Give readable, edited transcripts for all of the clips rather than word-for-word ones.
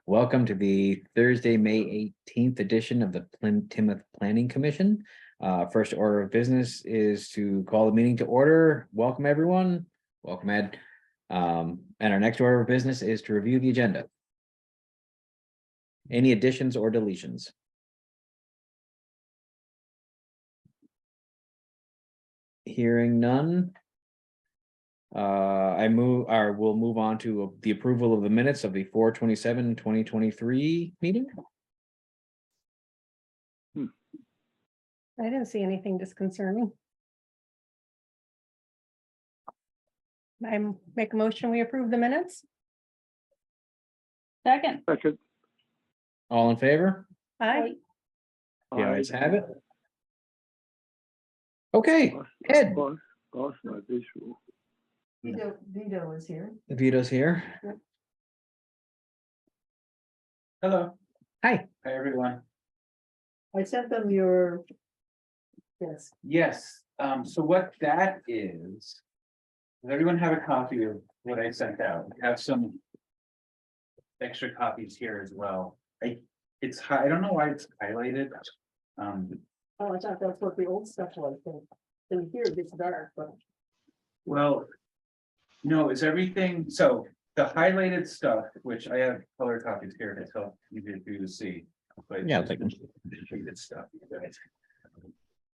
Welcome to the Thursday, May 18th edition of the Timoth Planning Commission. First order of business is to call the meeting to order. Welcome, everyone. Welcome, Ed. And our next order of business is to review the agenda. Any additions or deletions? Hearing none. We'll move on to the approval of the minutes of the 4/27/2023 meeting. I didn't see anything disconcerting. I make a motion, we approve the minutes. Second. All in favor? Aye. The ayes have it. Okay, Ed. Lost my visual. Vito is here. Vito's here. Hello. Hi. Hi, everyone. I sent them your. Yes. Yes, so what that is, does everyone have a copy of what I sent out? I have some extra copies here as well. I don't know why it's highlighted. Oh, I thought that's what the old stuff was. In here it gets dark, but. Well, no, it's everything, so the highlighted stuff, which I have color copies here, it's helpful easier for you to see. But Yeah, I'll take them. Good stuff.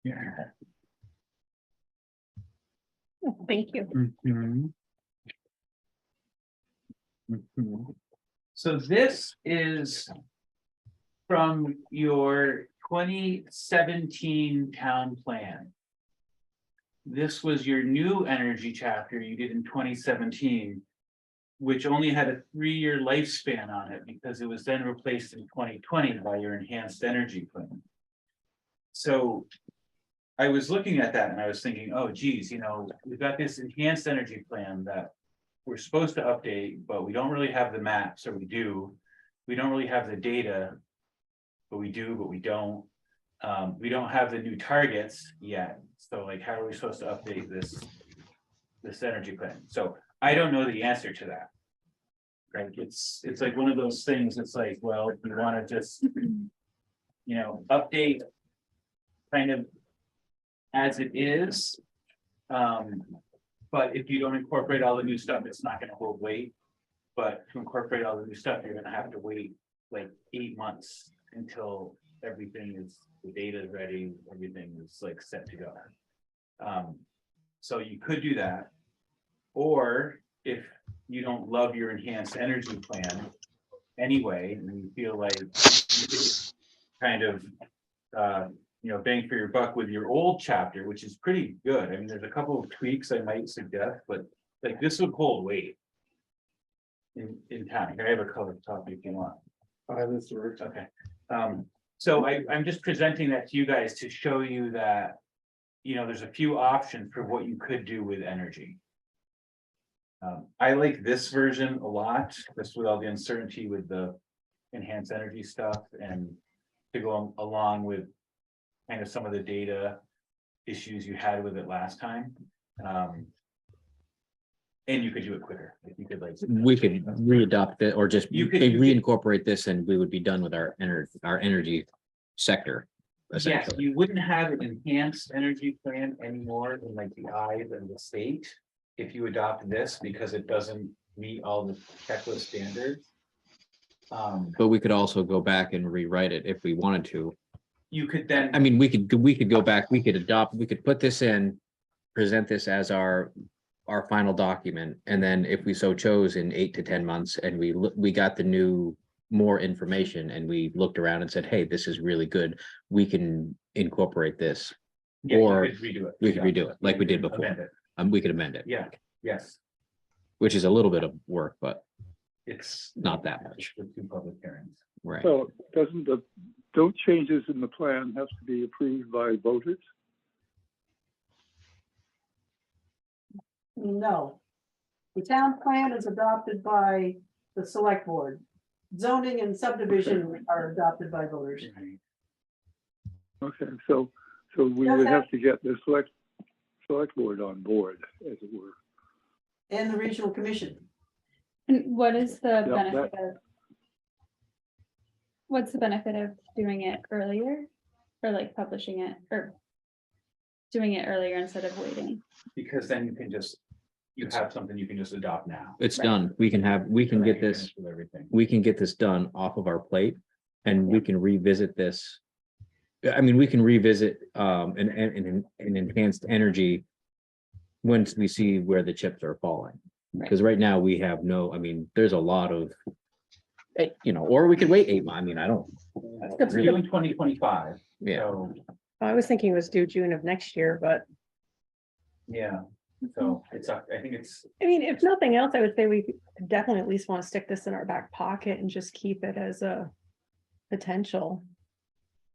Yeah. Thank you. So this is from your 2017 town plan. This was your new energy chapter you did in 2017, which only had a 3-year lifespan on it because it was then replaced in 2020 by your enhanced energy plan. So I was looking at that and I was thinking, oh geez, we've got this enhanced energy plan that we're supposed to update, but we don't really have the maps, or we do. We don't really have the data, but we do, but we don't. We don't have the new targets yet. So like, how are we supposed to update this energy plan? So I don't know the answer to that. Right? It's like one of those things. It's like, well, if you want to just, update kind of as it is. But if you don't incorporate all the new stuff, it's not going to hold weight. But to incorporate all the new stuff, you're going to have to wait like 8 months until everything is, the data is ready, everything is like set to go. So you could do that. Or if you don't love your enhanced energy plan anyway, and you feel like kind of bang for your buck with your old chapter, which is pretty good. I mean, there's a couple of tweaks I might suggest, but like this would hold weight in town. Here, I have a color copy if you want. This works. Okay. So I'm just presenting that to you guys to show you that, there's a few options for what you could do with energy. I like this version a lot, just with all the uncertainty with the enhanced energy stuff, and to go along with kind of some of the data issues you had with it last time. And you could do it quicker. If you could We could readopt it or just You could- reincorporate this and we would be done with our energy sector. yes, Essentially. you wouldn't have an enhanced energy plan anymore in like the eyes of the state if you adopt this, because it doesn't meet all the checklist standards. But we could also go back and rewrite it if we wanted to. You could then. I mean, we could go back, we could put this in, present this as our final document. And then if we so chose in 8 to 10 months and we got the more information and we looked around and said, hey, this is really good, we can incorporate this. Yeah, you or could redo it. We could redo it like we did before. Amend it. We could amend it. Yeah, yes, Which is a little bit of work, but it's not that much. the 2 public hearings. Right. So don't changes in the plan have to be approved by voters? No. The town plan is adopted by the select board. Zoning and subdivision are adopted by voters. Right. Okay, so we would have to get the select board on board, as it were. And the regional commission. And what is the Yeah, benefit of What's the benefit of doing it earlier? Or like publishing it or doing it earlier instead of waiting? Because then you can just, you have something you can just adopt now. It's Right. done. We can get this, Finish with everything. we can get this done off of our plate and we can revisit this. I mean, we can revisit an enhanced energy once we see where the chips are falling. Right. Because right now we have no, I mean, there's a lot of, you know, or we could wait 8 months. I mean, I don't It's really, due in 2025. yeah. So, I was thinking it was due June of next year, but yeah, so it's, I think it's, I mean, if nothing else, I would say we definitely at least want to stick this in our back pocket and just keep it as a potential.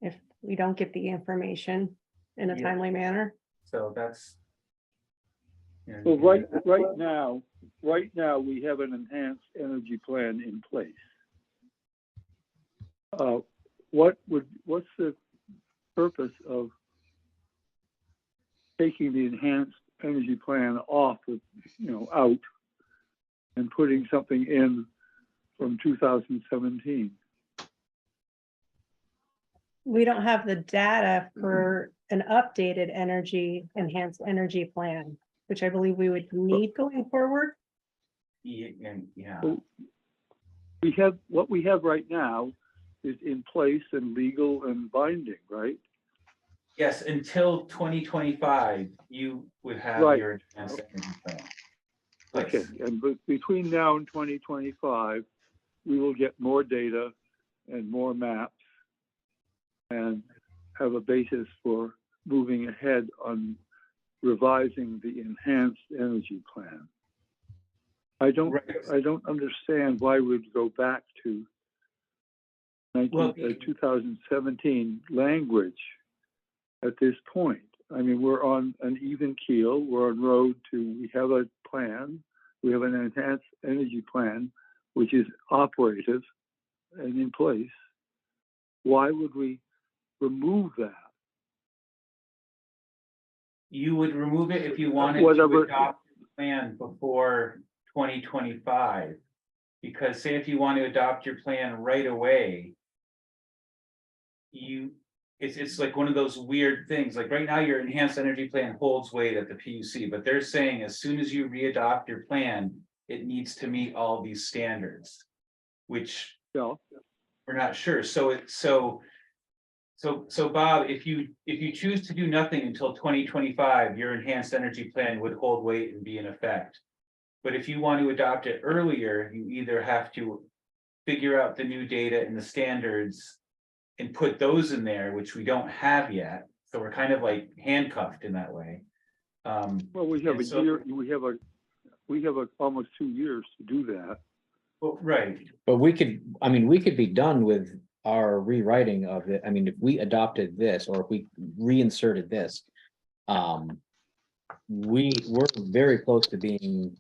If we don't get the information in a Yeah. timely manner. so that's. you know, Well, right now, we have an enhanced energy plan in place. What's the purpose of taking the enhanced energy plan off of, out and putting something in from 2017? We don't have the data for an updated enhanced energy plan, which I believe we would need going forward. Yeah, What we have right now is in place and legal and binding, right? yes, until 2025, you would have Right. your enhanced energy plan. Okay, and between now and 2025, we will get more data and more maps and have a basis for moving ahead on revising the enhanced energy plan. I don't understand why we'd go back to Well, 2017 language at this point. I mean, we're on an even keel. We're on road to, we have a plan. We have an enhanced energy plan, which is operative and in place. Why would we remove that? You would remove it if you wanted to Whatever. adopt the plan before 2025. Because say if you want to adopt your plan right away, it's like one of those weird things, like right now your enhanced energy plan holds weight at the PUC, but they're saying as soon as you re-adopt your plan, it needs to meet all these standards, which Yeah. we're not sure. So Bob, if you choose to do nothing until 2025, your enhanced energy plan would hold weight and be in effect. But if you want to adopt it earlier, you either have to figure out the new data and the standards and put those in there, which we don't have yet. So we're kind of like handcuffed in that way. Well, we have And a so- year, we have almost 2 years to do that. Well, right, But we could be done with our rewriting of it. I mean, if we adopted this or if we reinserted this. We're very close to being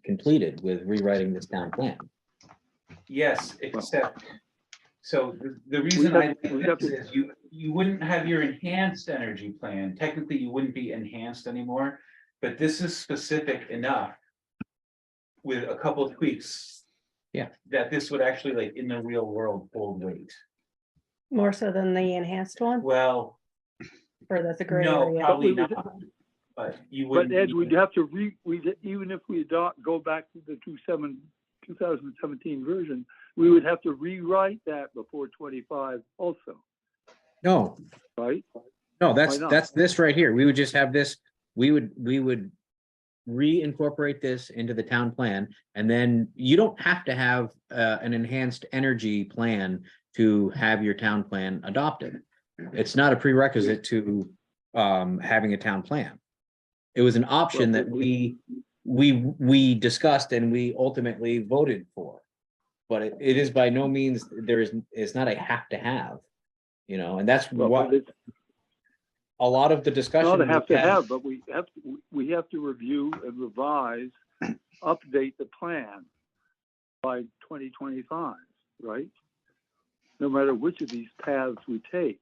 completed with rewriting this town plan. yes, except. So the reason have- I we like have this to- is you wouldn't have your enhanced energy plan. Technically, you wouldn't be enhanced anymore, but this is specific enough. With a couple of tweaks. Yeah. That this would actually like in the real world hold weight. More so than the enhanced one, Well, or that's a gray no, area. probably But not, but you But wouldn't. Ed, need we'd to- have to even if we go back to the 2017 version, we would have to rewrite that before 25 also, No, right? no, Why not? that's this right here. We would just have this, we would reincorporate this into the town plan. And then you don't have to have an enhanced energy plan to have your town plan adopted. It's not a prerequisite to having a town plan. It was an option that we discussed and we ultimately voted for. But it is by no means, it's not a have to have, and that's Well, what but it's a lot of the discussion. not a have to we've had- have, but we have to review and revise, update the plan by 2025, right? No matter which of these paths we take.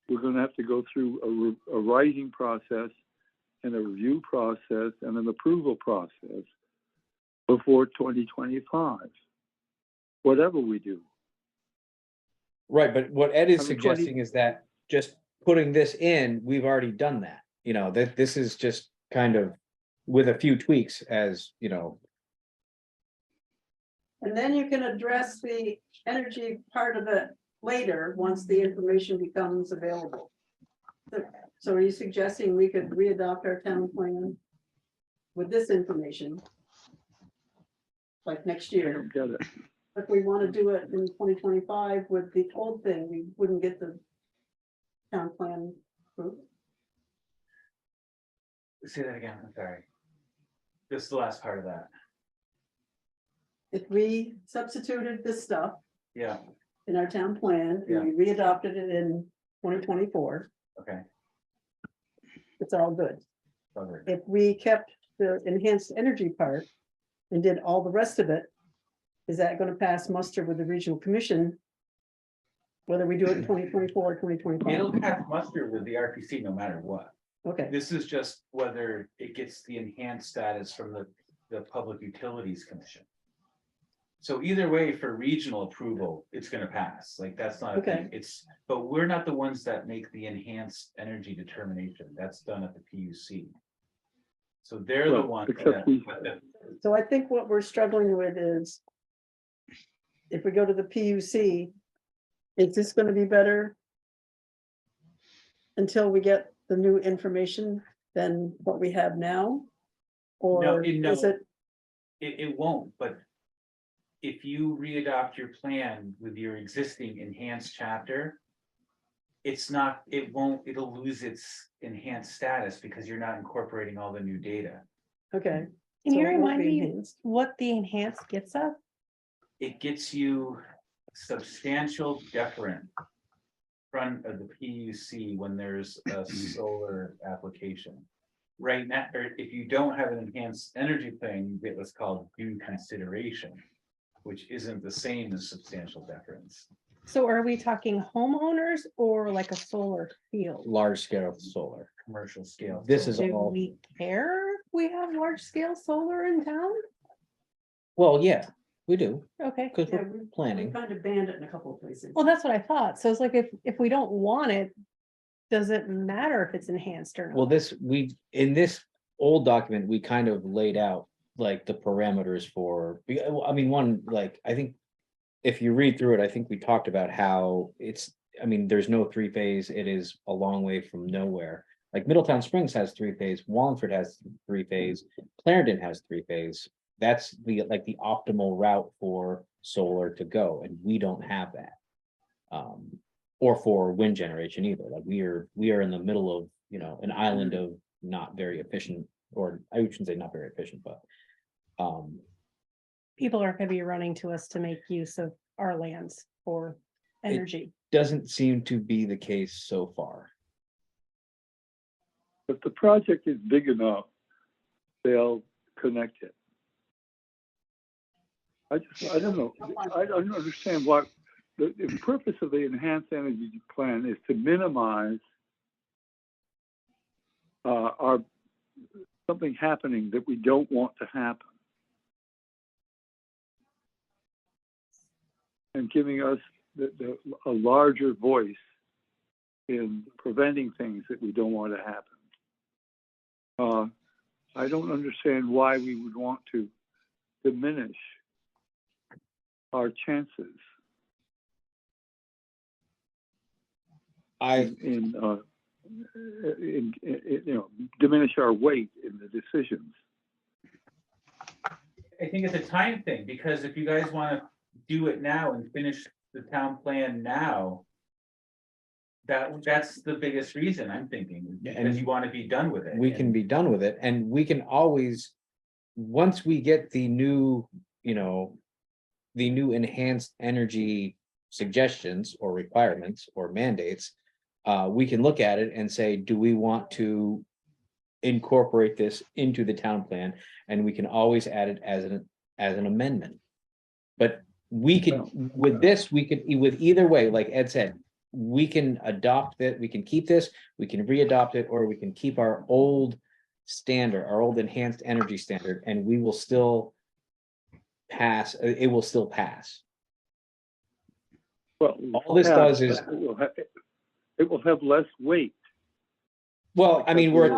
We're gonna have to go through a writing process and a review process and an approval process before 2025. whatever we do. Right, but what Ed is I mean, 20 suggesting is that just putting this in, we've already done that. You know, that this is just kind of with a few tweaks as, you know, And then you can address the energy part of it later, once the information becomes available. So are you suggesting we could readopt our town plan with this information? Like next I year, don't get it. if we want to do it in 2025 with the old thing, we wouldn't get the town plan approved. Say that again, I'm sorry. This is the last part of that. If we substituted this stuff Yeah, in our town plan and we readopted it in 2024, okay. it's all good. Covered. If we kept the enhanced energy part and did all the rest of it, is that going to pass muster with the regional commission? Whether we do it in 2024 or 2025? It'll pass muster with the RPC no matter what. Okay, This is just whether it gets the enhanced status from the Public Utilities Commission. So either way, for regional approval, it's gonna pass, like, that's not a thing, Okay. but we're not the ones that make the enhanced energy determination, that's done at the PUC. So they're the Well, ones except that, we- so I think what we're struggling with is if we go to the PUC, is this going to be better until we get the new information than what we have now? Or no. is it, it won't, but if you readopt your plan with your existing enhanced chapter, it'll lose its enhanced status because you're not incorporating all the new data. okay, Can So you it won't remind be me enhanced. what the enhanced gets us? It gets you substantial deferent front of the PUC when there's a solar application. Right now, or if you don't have an enhanced energy plan, you get what's called due consideration, which isn't the same as substantial deference. So are we talking homeowners or like a solar field? large scale solar. Commercial scale. This is Do all, we care if we have large scale solar in town? well, yeah, we do, Okay, because Yeah, we're we planning. kind of banned it in a couple of places. well, that's what I thought. So it's like, if we don't want it, does it matter if it's enhanced or Well, not? in this old document, we kind of laid out like the parameters for, I mean, one, like, I think. If you read through it, I think we talked about how there's no three-phase, it is a long way from nowhere. Like Middletown Springs has three-phase, Wallingford has three-phase, Clarendon has three-phase. That's the optimal route for solar to go, and we don't have that. Or for wind generation either, like we are in the middle of, an island of not very efficient, or I shouldn't say not very efficient, but. People are gonna be running to us to make use of our lands for energy. Doesn't seem to be the case so far. If the project is big enough, they'll connect it. I don't know, I don't understand what, the purpose of the enhanced energy plan is to minimize something happening that we don't want to happen. And giving us a larger voice in preventing things that we don't want to happen. I don't understand why we would want to diminish our chances diminish our weight in the decisions. I think it's a time thing, because if you guys wanna do it now and finish the town plan now. That's the biggest reason I'm thinking, because you wanna be done with it. We can be done with it, and we can always, once we get the new, the new enhanced energy suggestions or requirements or mandates, we can look at it and say, do we want to incorporate this into the town plan? And we can always add it as an amendment. But we could, with this, we could, with either way, like Ed said, we can adopt it, we can keep this, we can re-adopt it, or we can keep our old standard, our old enhanced energy standard, and we will still pass, it will still pass. Well, All this perhaps, does is- but it will have less weight. Well, I mean, we're,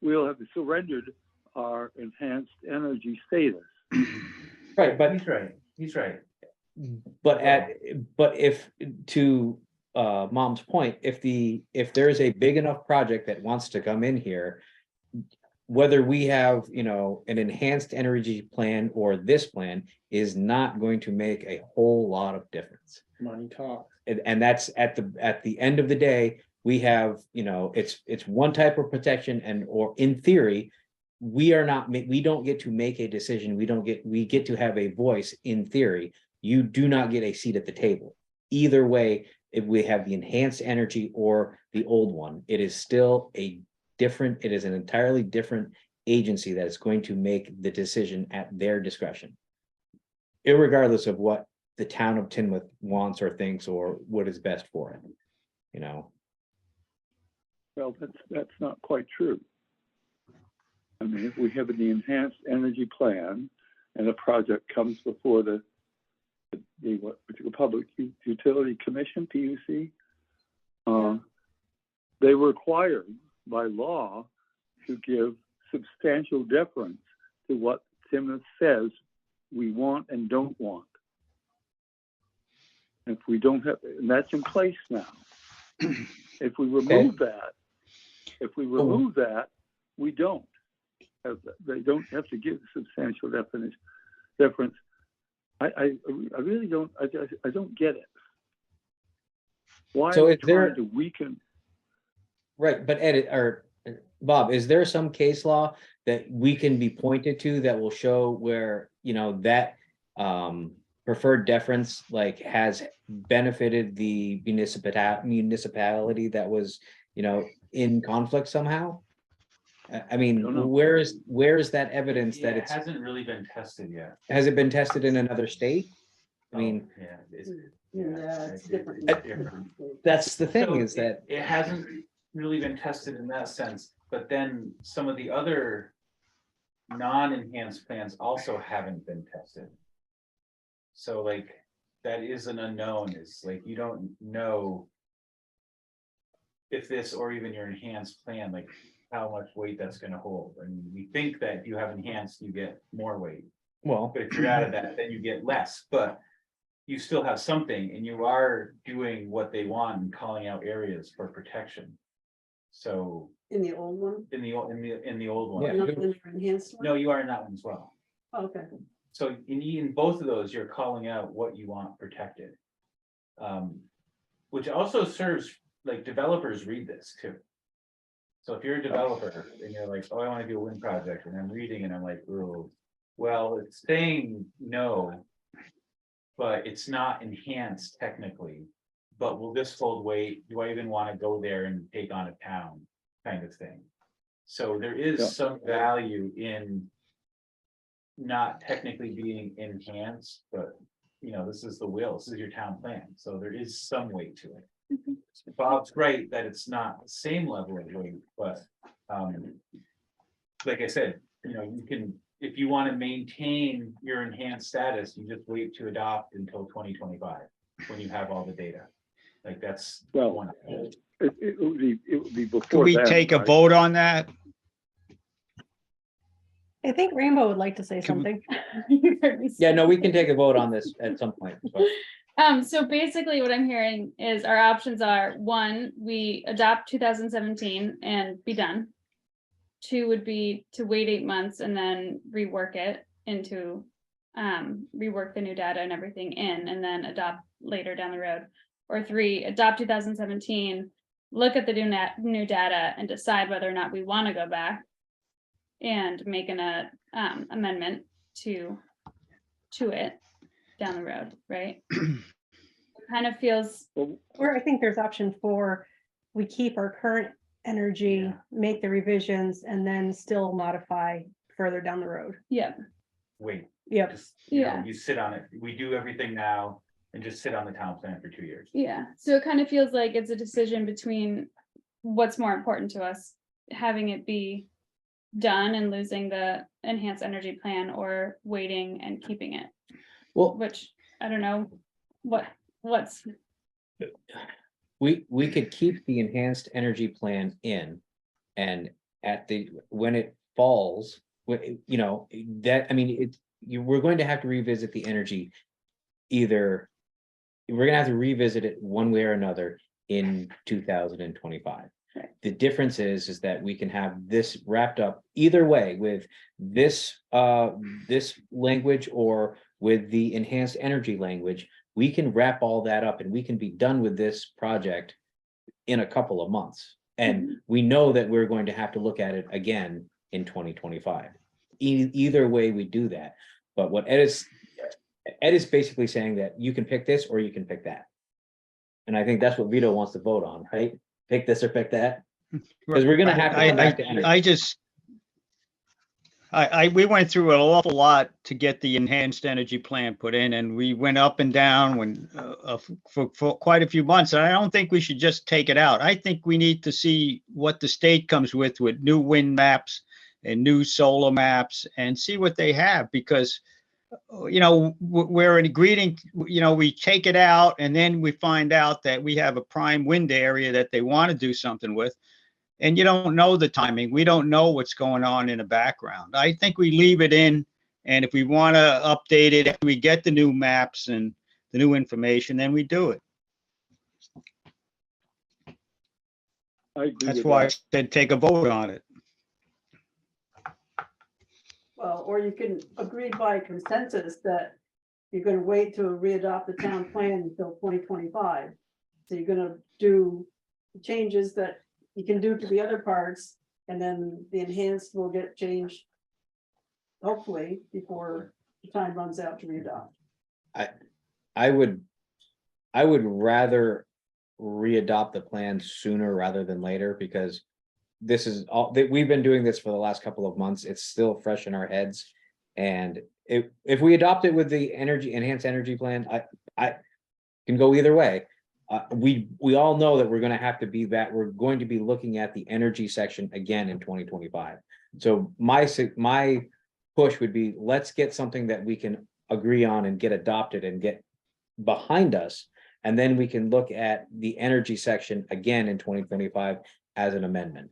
We'll have surrendered our enhanced energy status. right, but He's right. but if, to Mom's point, if there is a big enough project that wants to come in here, whether we have, you know, an enhanced energy plan or this plan is not going to make a whole lot of difference. Money talk. And that's at the end of the day, we have, you know, it's one type of protection, and, or in theory, we don't get to make a decision. We get to have a voice in theory. You do not get a seat at the table. Either way, if we have the enhanced energy or the old one, it is still it is an entirely different agency that is going to make the decision at their discretion. Irregardless of what the town of Tinmouth wants or thinks or what is best for it, you know. Well, that's not quite true. I mean, if we have the enhanced energy plan and a project comes before the Public Utility Commission, PUC, they were required by law to give substantial deference to what Tinmouth says we want and don't want. If we don't have, and that's in place now. If we remove that, we don't. They don't have to give substantial deference. I really don't. I don't get it. Why So are we is there- trying to weaken? Right, but Ed, or Bob, is there some case law that we can be pointed to that will show where, you know, that preferred deference like has benefited the municipality that was, you know, in conflict somehow? I mean, don't know. where is that evidence Yeah, that it it's, hasn't really been tested yet. has it been tested in another state? I mean, Oh, yeah, Yeah, it's different. different. that's the So thing is that, it hasn't really been tested in that sense, but then some of the other non-enhanced plans also haven't been tested. So like, that is an unknown, is like, you don't know if this, or even your enhanced plan, like how much weight that's gonna hold. And we think that if you have enhanced, you get more weight, well, but if you're out of that, then you get less, but you still have something, and you are doing what they want and calling out areas for protection. So In the old one? in the old Yeah. one, Not in the enhanced one? no, you are in that one as well. Oh, okay. So in both of those, you're calling out what you want protected. Which also serves, like, developers read this too. So if you're a developer and you're like, oh, I want to do a wind project, and I'm reading and I'm like, oh, well, it's saying no, but it's not enhanced technically. But will this hold weight? Do I even want to go there and take on a town kind of thing? So there is Yeah. some value in not technically being enhanced, but you know, this is the will, this is your town plan, so there is some weight to it. Bob's right that it's not the same level of weight, but like I said, you know, you can, if you want to maintain your enhanced status, you just wait to adopt until 2025, when you have all the data. Like that's Well, one. It would be before. Can we then, take a right? vote on that? I think Rainbow would like to say Can we- something. yeah, no, we can take a vote on this at some point. But So basically what I'm hearing is our options are, one, we adopt 2017 and be done. Two would be to wait 8 months and then rework it into, rework the new data and everything in, and then adopt later down the road. Or three, adopt 2017, look at the new data and decide whether or not we want to go back and make an amendment to it down the road, right? Kind of feels, Well, Or I think there's option 4, we keep our current energy, Yeah. make the revisions, and then still modify further down the road. yeah, Wait, Yep. just, you know, Yeah. you sit on it, we do everything now and just sit on the town plan for 2 years. yeah. So it kind of feels like it's a decision between what's more important to us, having it be done and losing the enhanced energy plan, or waiting and keeping it, well, which I don't know what What's, We could keep the enhanced energy plan in. And when it falls, you know, that, I mean, we're going to have to revisit the energy. Either, we're gonna have to revisit it one way or another in 2025. Right. The difference is that we can have this wrapped up either way with this language or with the enhanced energy language. We can wrap all that up and we can be done with this project in a couple of months. And we know that we're going to have to look at it again in 2025. Either way we do that. But what Ed is basically saying that you can pick this or you can pick that. And I think that's what Vito wants to vote on, right? Pick this or pick that. Because we're gonna have to come back to energy. We went through an awful lot to get the enhanced energy plan put in, and we went up and down for quite a few months. And I don't think we should just take it out. I think we need to see what the state comes with new wind maps and new solar maps and see what they have, because you know, we're agreeing, you know, we take it out and then we find out that we have a prime wind area that they want to do something with. And you don't know the timing. We don't know what's going on in the background. I think we leave it in. And if we want to update it, if we get the new maps and the new information, then we do it. I agree That's with why I that. said take a vote on it. Well, or you can agree by consensus that you're gonna wait to readopt the town plan until 2025. So you're gonna do changes that you can do to the other parts, and then the enhanced will get changed. Hopefully, before the time runs out to readopt. I would rather readopt the plan sooner rather than later, because this is all that we've been doing this for the last couple of months. It's still fresh in our heads. And if we adopt it with the enhanced energy plan, I can go either way. We all know that we're going to have to be that we're going to be looking at the energy section again in 2025. So my push would be, let's get something that we can agree on and get adopted and get behind us. And then we can look at the energy section again in 2025 as an amendment.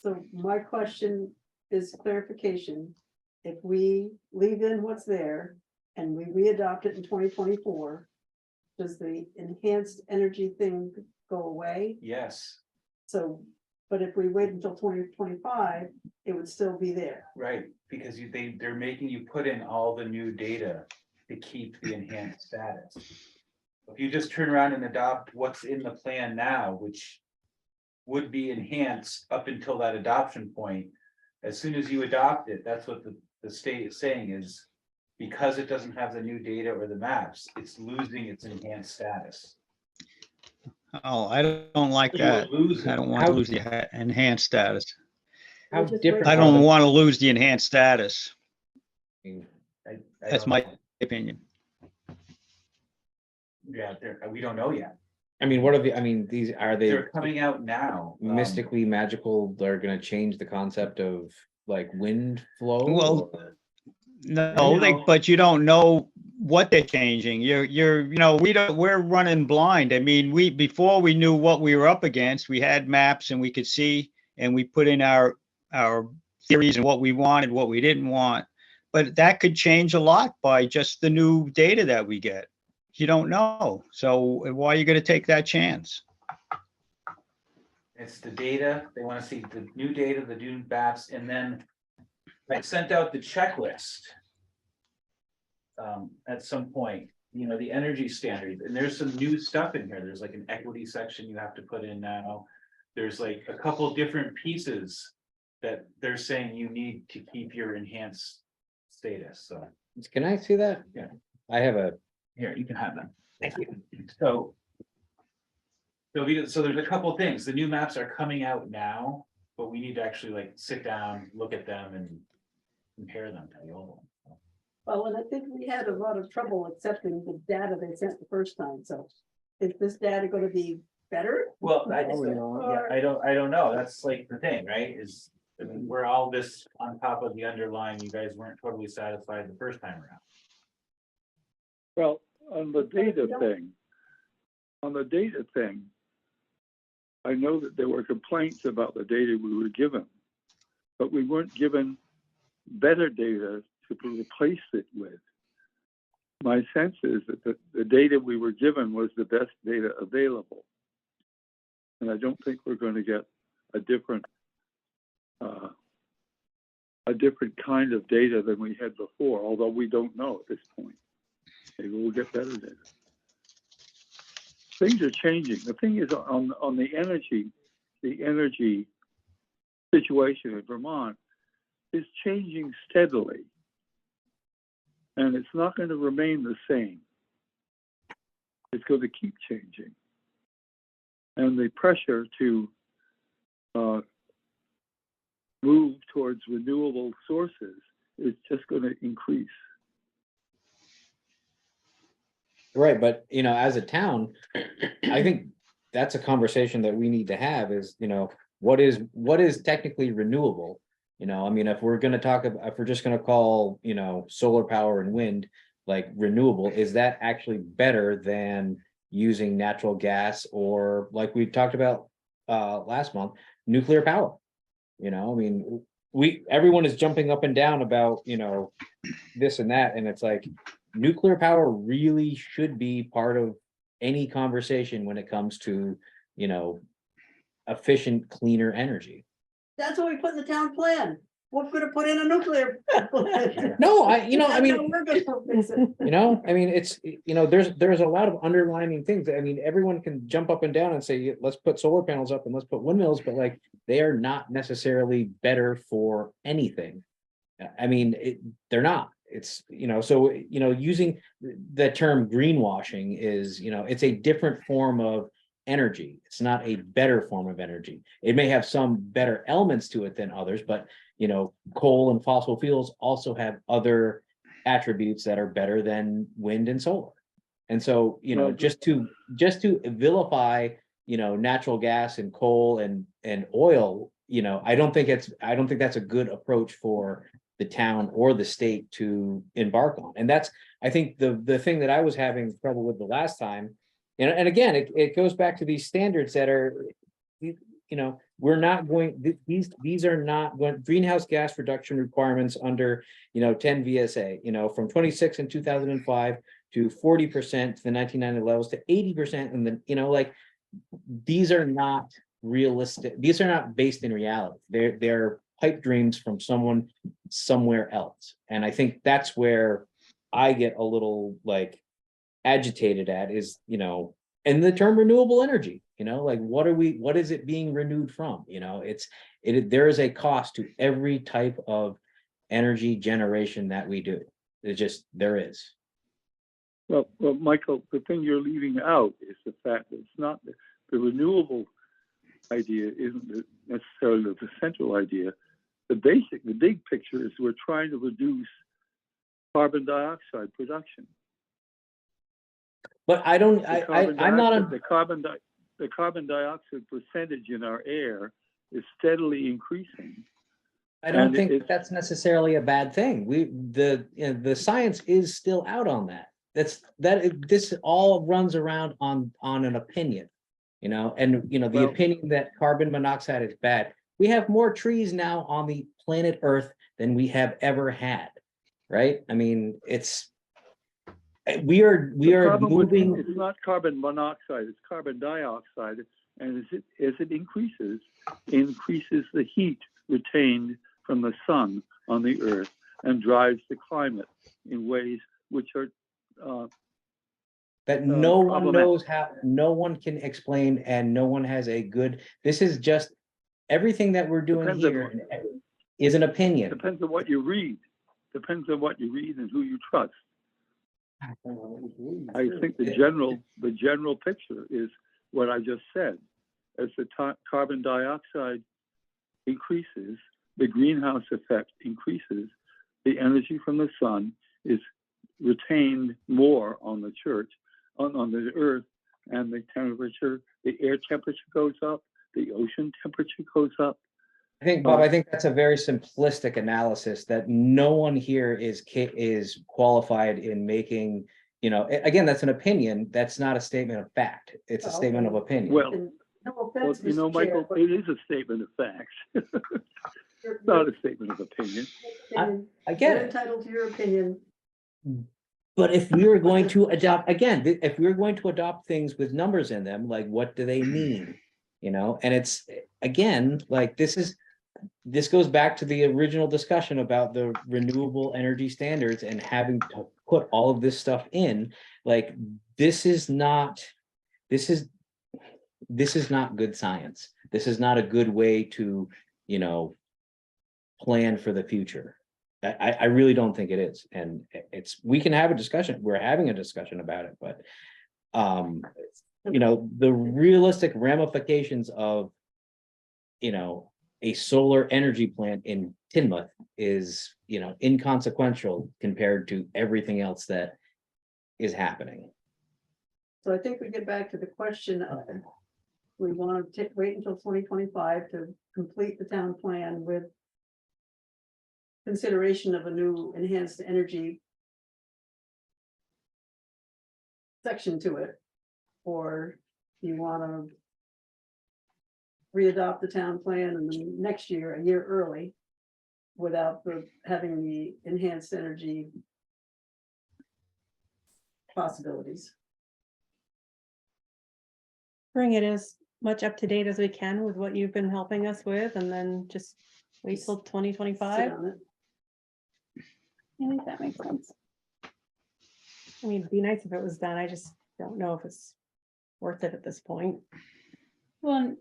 So my question is clarification. If we leave in what's there and we readopt it in 2024, does the enhanced energy thing go away? Yes, So, but if we wait until 2025, it would still be there. right, because they're making you put in all the new data to keep the enhanced status. If you just turn around and adopt what's in the plan now, which would be enhanced up until that adoption point, as soon as you adopt it, that's what the state is saying is, because it doesn't have the new data or the maps, it's losing its enhanced status. Oh, I don't like You that. will lose I it. don't want to lose the enhanced status. How We'll just different? wait. I don't want to lose the enhanced status. I That's don't my know. opinion. Yeah, we don't know yet. I mean, what are the, I mean, these, are they They're coming out now. mystically magical? They're gonna change the concept of like wind flow? Well, or- No, but you don't know what they're changing. You know, we're running blind. I mean, before we knew what we were up against, we had maps and we could see, and we put in our theories and what we wanted, what we didn't want. But that could change a lot by just the new data that we get. You don't know. So why are you going to take that chance? It's the data, they wanna see the new data, the new maps, and then I sent out the checklist. At some point, you know, the energy standards, and there's some new stuff in here, there's like an equity section you have to put in now. There's like a couple different pieces that they're saying you need to keep your enhanced status, so Can I see that? Yeah. I have a, here, you can have them. thank you. So there's a couple things, the new maps are coming out now, but we need to actually like sit down, look at them and compare them to the old one. Well, and I think we had a lot of trouble accepting the data they sent the first time, so is this data gonna be better? Well, I Or- don't know, that's like the thing, right, is, I mean, we're all this on top of the underlying, you guys weren't totally satisfied the first time around. Well, on the data thing, I know that there were complaints about the data we were given, but we weren't given better data to replace it with. My sense is that the data we were given was the best data available. And I don't think we're going to get a different kind of data than we had before, although we don't know at this point. Maybe we'll get better data. Things are changing. The thing is on the energy situation in Vermont is changing steadily. And it's not going to remain the same. It's going to keep changing. And the pressure to move towards renewable sources is just going to increase. Right, but you know, as a town, I think that's a conversation that we need to have is, you know, what is technically renewable? You know, I mean, if we're gonna talk about, if we're just gonna call, you know, solar power and wind like renewable, is that actually better than using natural gas or like we talked about last month, nuclear power? You know, I mean, everyone is jumping up and down about, you know, this and that, and it's like nuclear power really should be part of any conversation when it comes to, you know, efficient, cleaner energy. That's what we put in the town plan. We're gonna put in a nuclear plant. No, you know, I That's mean, how we're gonna fix it. you know, I mean, it's, you know, there's a lot of underlining things. I mean, everyone can jump up and down and say, let's put solar panels up and let's put windmills, but like, they are not necessarily better for anything. I mean, they're not. It's, you know, so, you know, using the term greenwashing is, you know, it's a different form of energy. It's not a better form of energy. It may have some better elements to it than others, but, you know, coal and fossil fuels also have other attributes that are better than wind and solar. And so, you know, Well, just to vilify, you know, natural gas and coal and oil, you know, I don't think that's a good approach for the town or the state to embark on. And that's, I think, the thing that I was having trouble with the last time. And again, it goes back to these standards that are, you know, we're not going, these are not going, greenhouse gas reduction requirements under, you know, 10 VSA, you know, from 26 in 2005 to 40% to the 1990 levels to 80%. And then, you know, like, these are not realistic. These are not based in reality. They're pipe dreams from someone somewhere else. And I think that's where I get a little like agitated at is, you know, and the term renewable energy, you know, like what is it being renewed from? You know, there is a cost to every type of energy generation that we do. There is. Well, Michael, the thing you're leaving out is the fact that it's not the renewable idea isn't necessarily the central idea. The big picture is we're trying to reduce carbon dioxide production. But I don't, I'm not a, the carbon dioxide percentage in our air is steadily increasing. I don't And think that's necessarily a bad thing. The science is still out on that. This all runs around on an opinion, you know, and you know, the opinion that carbon monoxide is bad. We have more trees now on the planet Earth than we have ever had, right? I mean, we are moving. It's not carbon monoxide, it's carbon dioxide. And as it increases the heat retained from the sun on the Earth and drives the climate in ways which are that no one knows how, no one can explain, and no one has a good, this is just everything that we're doing here is an opinion. Depends on what you read. Depends on what you read and who you trust. I think the general picture is what I just said. As the carbon dioxide increases, the greenhouse effect increases, the energy from the sun is retained more on the Earth, and the air temperature goes up, the ocean temperature goes up. I think, Bob, I think that's a very simplistic analysis that no one here is qualified in making, You know, again, that's an opinion. That's not a statement of fact. It's a Oh, statement of okay. opinion. Well, And no well, offense, you know, Mr. Chair, Michael, but it is a statement of facts. your Not a statement of opinion. opinion, I get you're it. entitled to your opinion. But if we were going to adopt, again, if we were going to adopt things with numbers in them, like what do they mean? You know, and it's, again, like this goes back to the original discussion about the renewable energy standards and having to put all of this stuff in, like, this is not good science. This is not a good way to, you know, plan for the future. I really don't think it is. And we can have a discussion. We're having a discussion about it, but you know, the realistic ramifications of, you know, a solar energy plant in Tinmouth is, you know, inconsequential compared to everything else that is happening. So I think we get back to the question of, we want to wait until 2025 to complete the town plan with consideration of a new enhanced energy section to it, or you want to readopt the town plan and then next year, a year early, without having the enhanced energy possibilities. Bring it as much up to date as we can with what you've been helping us with, and then just wait till twenty Sit 25. on it. I think that makes sense. I mean, it'd be nice if it was done. I just don't know if it's worth it at this point. Well.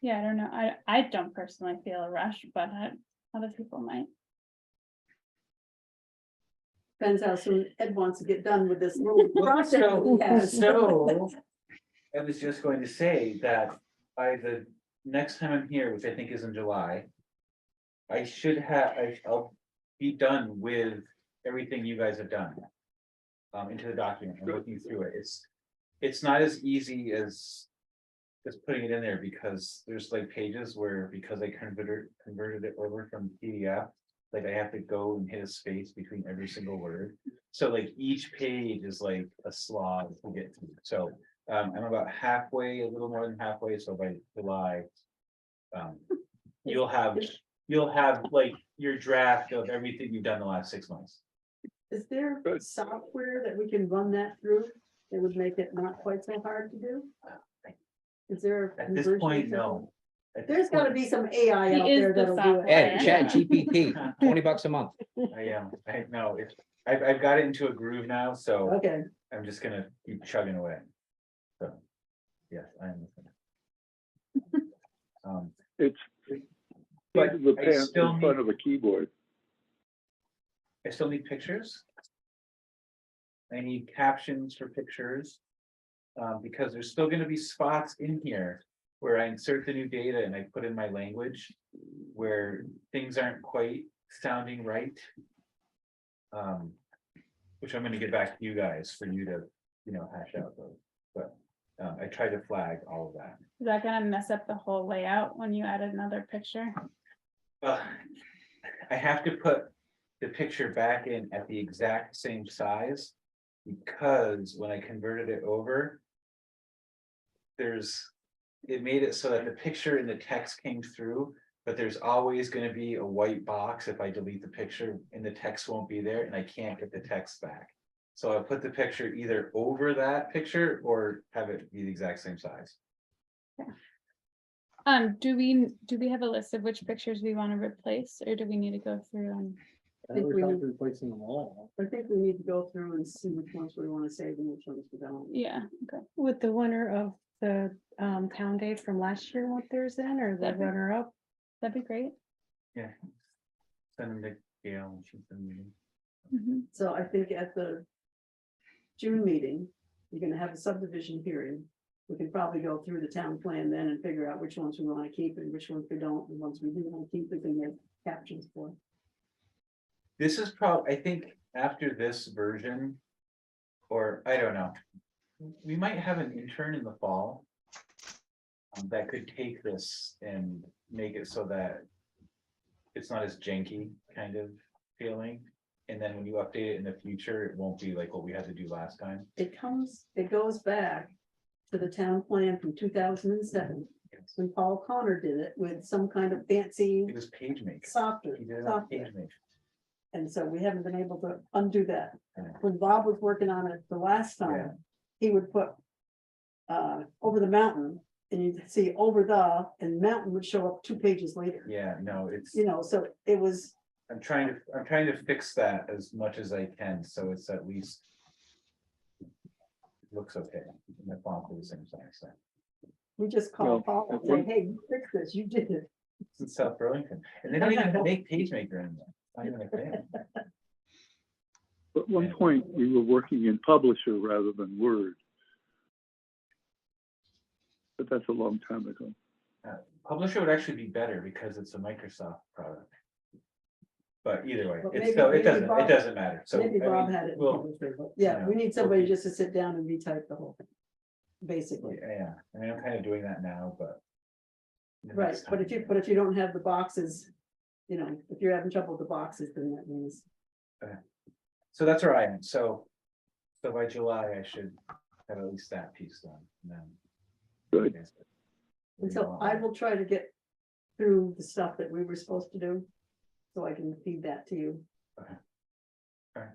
Yeah, I don't know. I don't personally feel a rush, but other people might. Depends how soon Ed wants to get done with this little Well, project that he has. so I was just going to say that by the next time I'm here, which I think is in July, I should have, I'll be done with everything you guys have done. Into the document and looking through it. It's not as easy as just putting it in there, because there's like pages where, because I converted it over from PDF, like I have to go and hit a space between every single word. So like each page is like a slog to get through. So I'm about halfway, a little more than halfway. So by July, you'll have like your draft of everything you've done the last 6 months. Is there Good. software that we can run that through that would make it not quite so hard to do? Is there? a At this conversion point, system? no. At this There's gotta point, be some AI He out is there the that'll do software. it. Ed, Chat GPT, $20 a month. I know, I've got it into a groove now, so Okay, I'm just gonna keep chugging away. So, yes, I am. It's But the I pants still in front need, of a keyboard. I still need pictures. I need captions for pictures. Because there's still gonna be spots in here where I insert the new data and I put in my language where things aren't quite sounding right. Which I'm gonna get back to you guys for you to, you know, hash out those, but I try to flag all of that. Is that gonna mess up the whole layout when you add another picture? I have to put the picture back in at the exact same size. Because when I converted it over. It made it so that the picture and the text came through, but there's always gonna be a white box if I delete the picture and the text won't be there and I can't get the text back. So I put the picture either over that picture or have it be the exact same size. Do we have a list of which pictures we want to replace, or do we need to go through and? I think we need- replacing them all. I think we need to go through and see which ones we wanna save and which ones we don't. Yeah, okay. With the winner of the town day from last year, what there's in, or the That'd be- runner up? That'd be great. Yeah. Send them to Gail and she's sending me. Mhm. So I think at the June meeting, you're gonna have a subdivision hearing. We can probably go through the town plan then and figure out which ones we wanna keep and which ones we don't, and ones we do wanna keep, we can make captions for. This is probably, I think after this version. Or I don't know. We might have an intern in the fall. That could take this and make it so that. It's not as janky kind of feeling. And then when you update it in the future, it won't be like what we had to do last time. It goes back to the town plan from 2007, when Paul Connor did it with some kind of fancy It was PageMaker. software. He did it on software. PageMaker. And so we haven't been able to undo that. Yeah. When Bob was working on it the last Yeah. time, he would put over the mountain, and you'd see over the, and mountain would show up 2 pages later. Yeah, no, it's, You know, so it was, I'm trying to fix that as much as I can, so it's at least. Looks okay, and the font is the same size, so. we just Well, called Paul and said, hey, you fix this, you did it. It's in South Burlington, and they don't even make PageMaker anymore. Not even a thing. At one point, we were working in Publisher rather than Word. But that's a long time ago. Publisher would actually be better because it's a Microsoft product. But either way, But it's maybe- still, maybe it Bob- doesn't matter, so. Maybe I Bob mean, had it. in Well, Publisher, but Yeah, yeah, we need somebody okay. just to sit down and retype the whole thing, basically. yeah, I mean, I'm kind of doing that now, but. the Right, next but time- if you don't have the boxes, you know, if you're having trouble with the boxes, then that means, So that's where I am, so by July, I should have at least that piece done, and then. Good. and so I will try to get through the stuff that we were supposed to do. So I can feed that to you. Okay. Alright.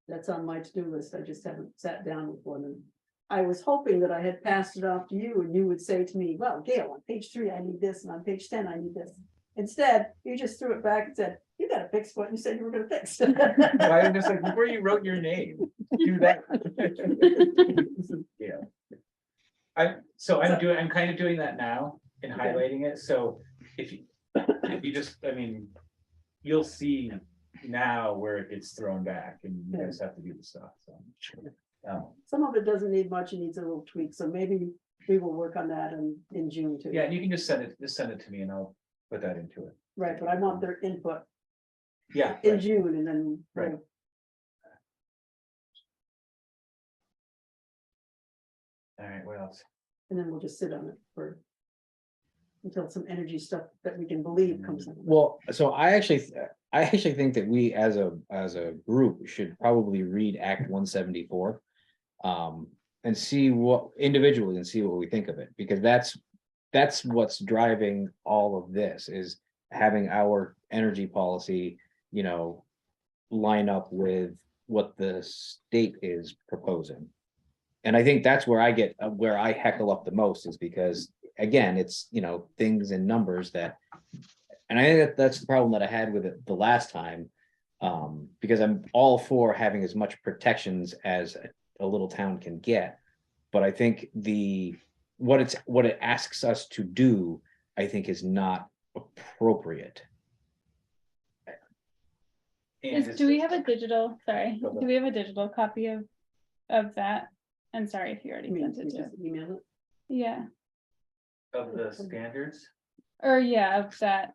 That's on my to-do list, I just haven't sat down with one, and I was hoping that I had passed it off to you, and you would say to me, well, Gail, on page 3, I need this, and on page 10, I need this. Instead, you just threw it back and said, you gotta fix what you said you were gonna fix. I'm just like, before you wrote your name, do that. Yeah. I'm kind of doing that now and Okay. highlighting it, so if you just, I mean, you'll see now where it gets thrown back and you guys have to do the stuff, so. Some of it doesn't need much, it needs a little tweak, so maybe we will work on that in June too. Yeah, and you can just send it to me and I'll put that into it. Right, but I want their input Yeah. in right. June, and then. Right. All right, what else? And then we'll just sit on it for. Until some energy stuff that we can believe comes in. Well, so I actually think that we as a group should probably read Act 174. And see what individually and see what we think of it, because that's what's driving all of this, is having our energy policy, you know, line up with what the state is proposing. And I think that's where I heckle up the most, is because, again, it's, you know, things and numbers that, and I think that's the problem that I had with it the last time. Because I'm all for having as much protections as a little town can get. But I think what it asks us to do, I think, is not appropriate. Do we have a digital, sorry, Go ahead. do we have a digital copy of that? I'm sorry if you already I mean, sent we it to, just email it. yeah, Of the standards? or yeah, of that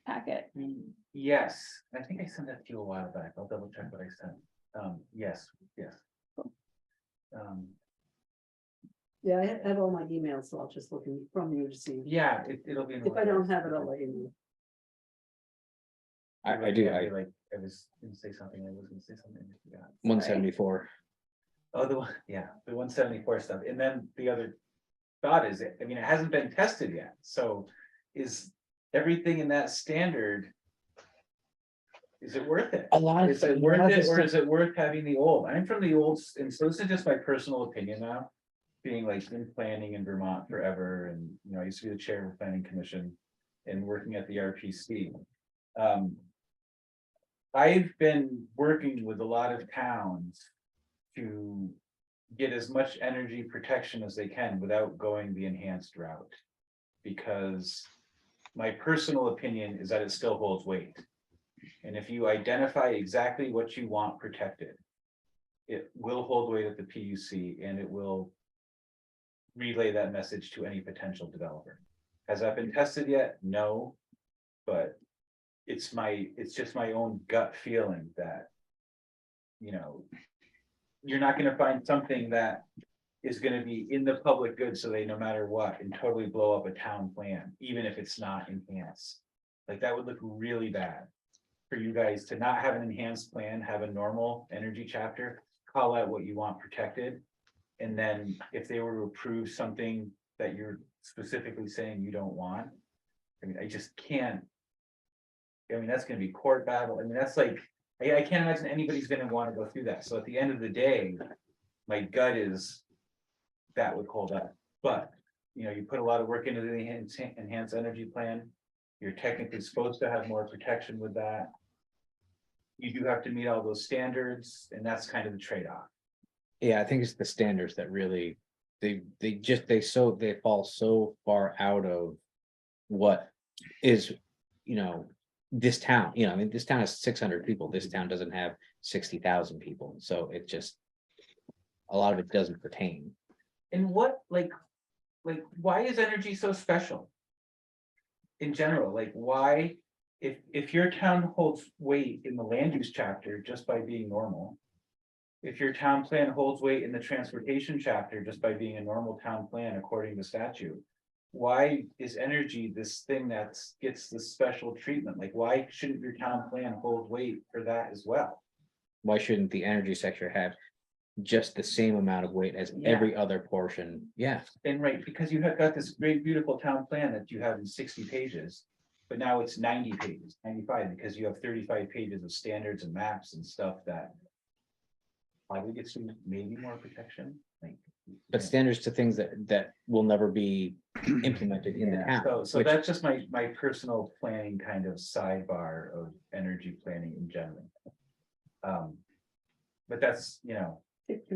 packet. Yes, I think I sent that to you a while back. I'll double check what I sent. Yes. Yeah, I have all my emails, so I'll just look from you to see. Yeah, it'll be. in If I don't have it, I'll let you know. I do, I was gonna say something, I was gonna say something. I forgot. 174. Oh, the 174 stuff, and then the other thought is, I mean, it hasn't been tested yet, so is everything in that standard? Is it worth it? A lot of Is it worth it, or is it worth having the old? I'm from the old, and so this is just my personal opinion now. Being like in planning in Vermont forever, and you know, I used to be the chair of the planning commission and working at the RPC. I've been working with a lot of towns to get as much energy protection as they can without going the enhanced route. Because my personal opinion is that it still holds weight. And if you identify exactly what you want protected, it will hold weight at the PUC, and it will relay that message to any potential developer. Has that been tested yet? No, but it's just my own gut feeling that, you know, you're not gonna find something that is gonna be in the public good, so they, no matter what, and totally blow up a town plan, even if it's not enhanced. Like, that would look really bad. for you guys to not have an enhanced plan, have a normal energy chapter, call out what you want protected. And then if they were to approve something that you're specifically saying you don't want, I mean, I just can't. I mean, that's gonna be court battle. I mean, that's like, I can't imagine anybody's gonna wanna go through that. So at the end of the day, my gut is that would hold up. But, you know, you put a lot of work into the enhanced energy plan. You're technically supposed to have more protection with that. You do have to meet all those standards, and that's kind of the trade-off. Yeah, I think it's the standards that really, they fall so far out of what is, you know, this town, you know, I mean, this town has 600 people, this town doesn't have 60,000 people, so it just, a lot of it doesn't pertain. And what, like, why is energy so special? In general, like, why, if your town holds weight in the land use chapter just by being normal. If your town plan holds weight in the transportation chapter just by being a normal town plan according to statute. Why is energy this thing that gets this special treatment? Like, why shouldn't your town plan hold weight for that as well? Why shouldn't the energy sector have just the same amount of weight as every other portion? Yeah, And right, because you have got this great, beautiful town plan that you have in 60 pages. But now it's 90 pages, 95, because you have 35 pages of standards and maps and stuff that. Probably gets you maybe more protection, like. but standards to things that will never be implemented in the Yeah, town. so which- that's just my personal planning kind of sidebar of energy planning in general. But that's, you know,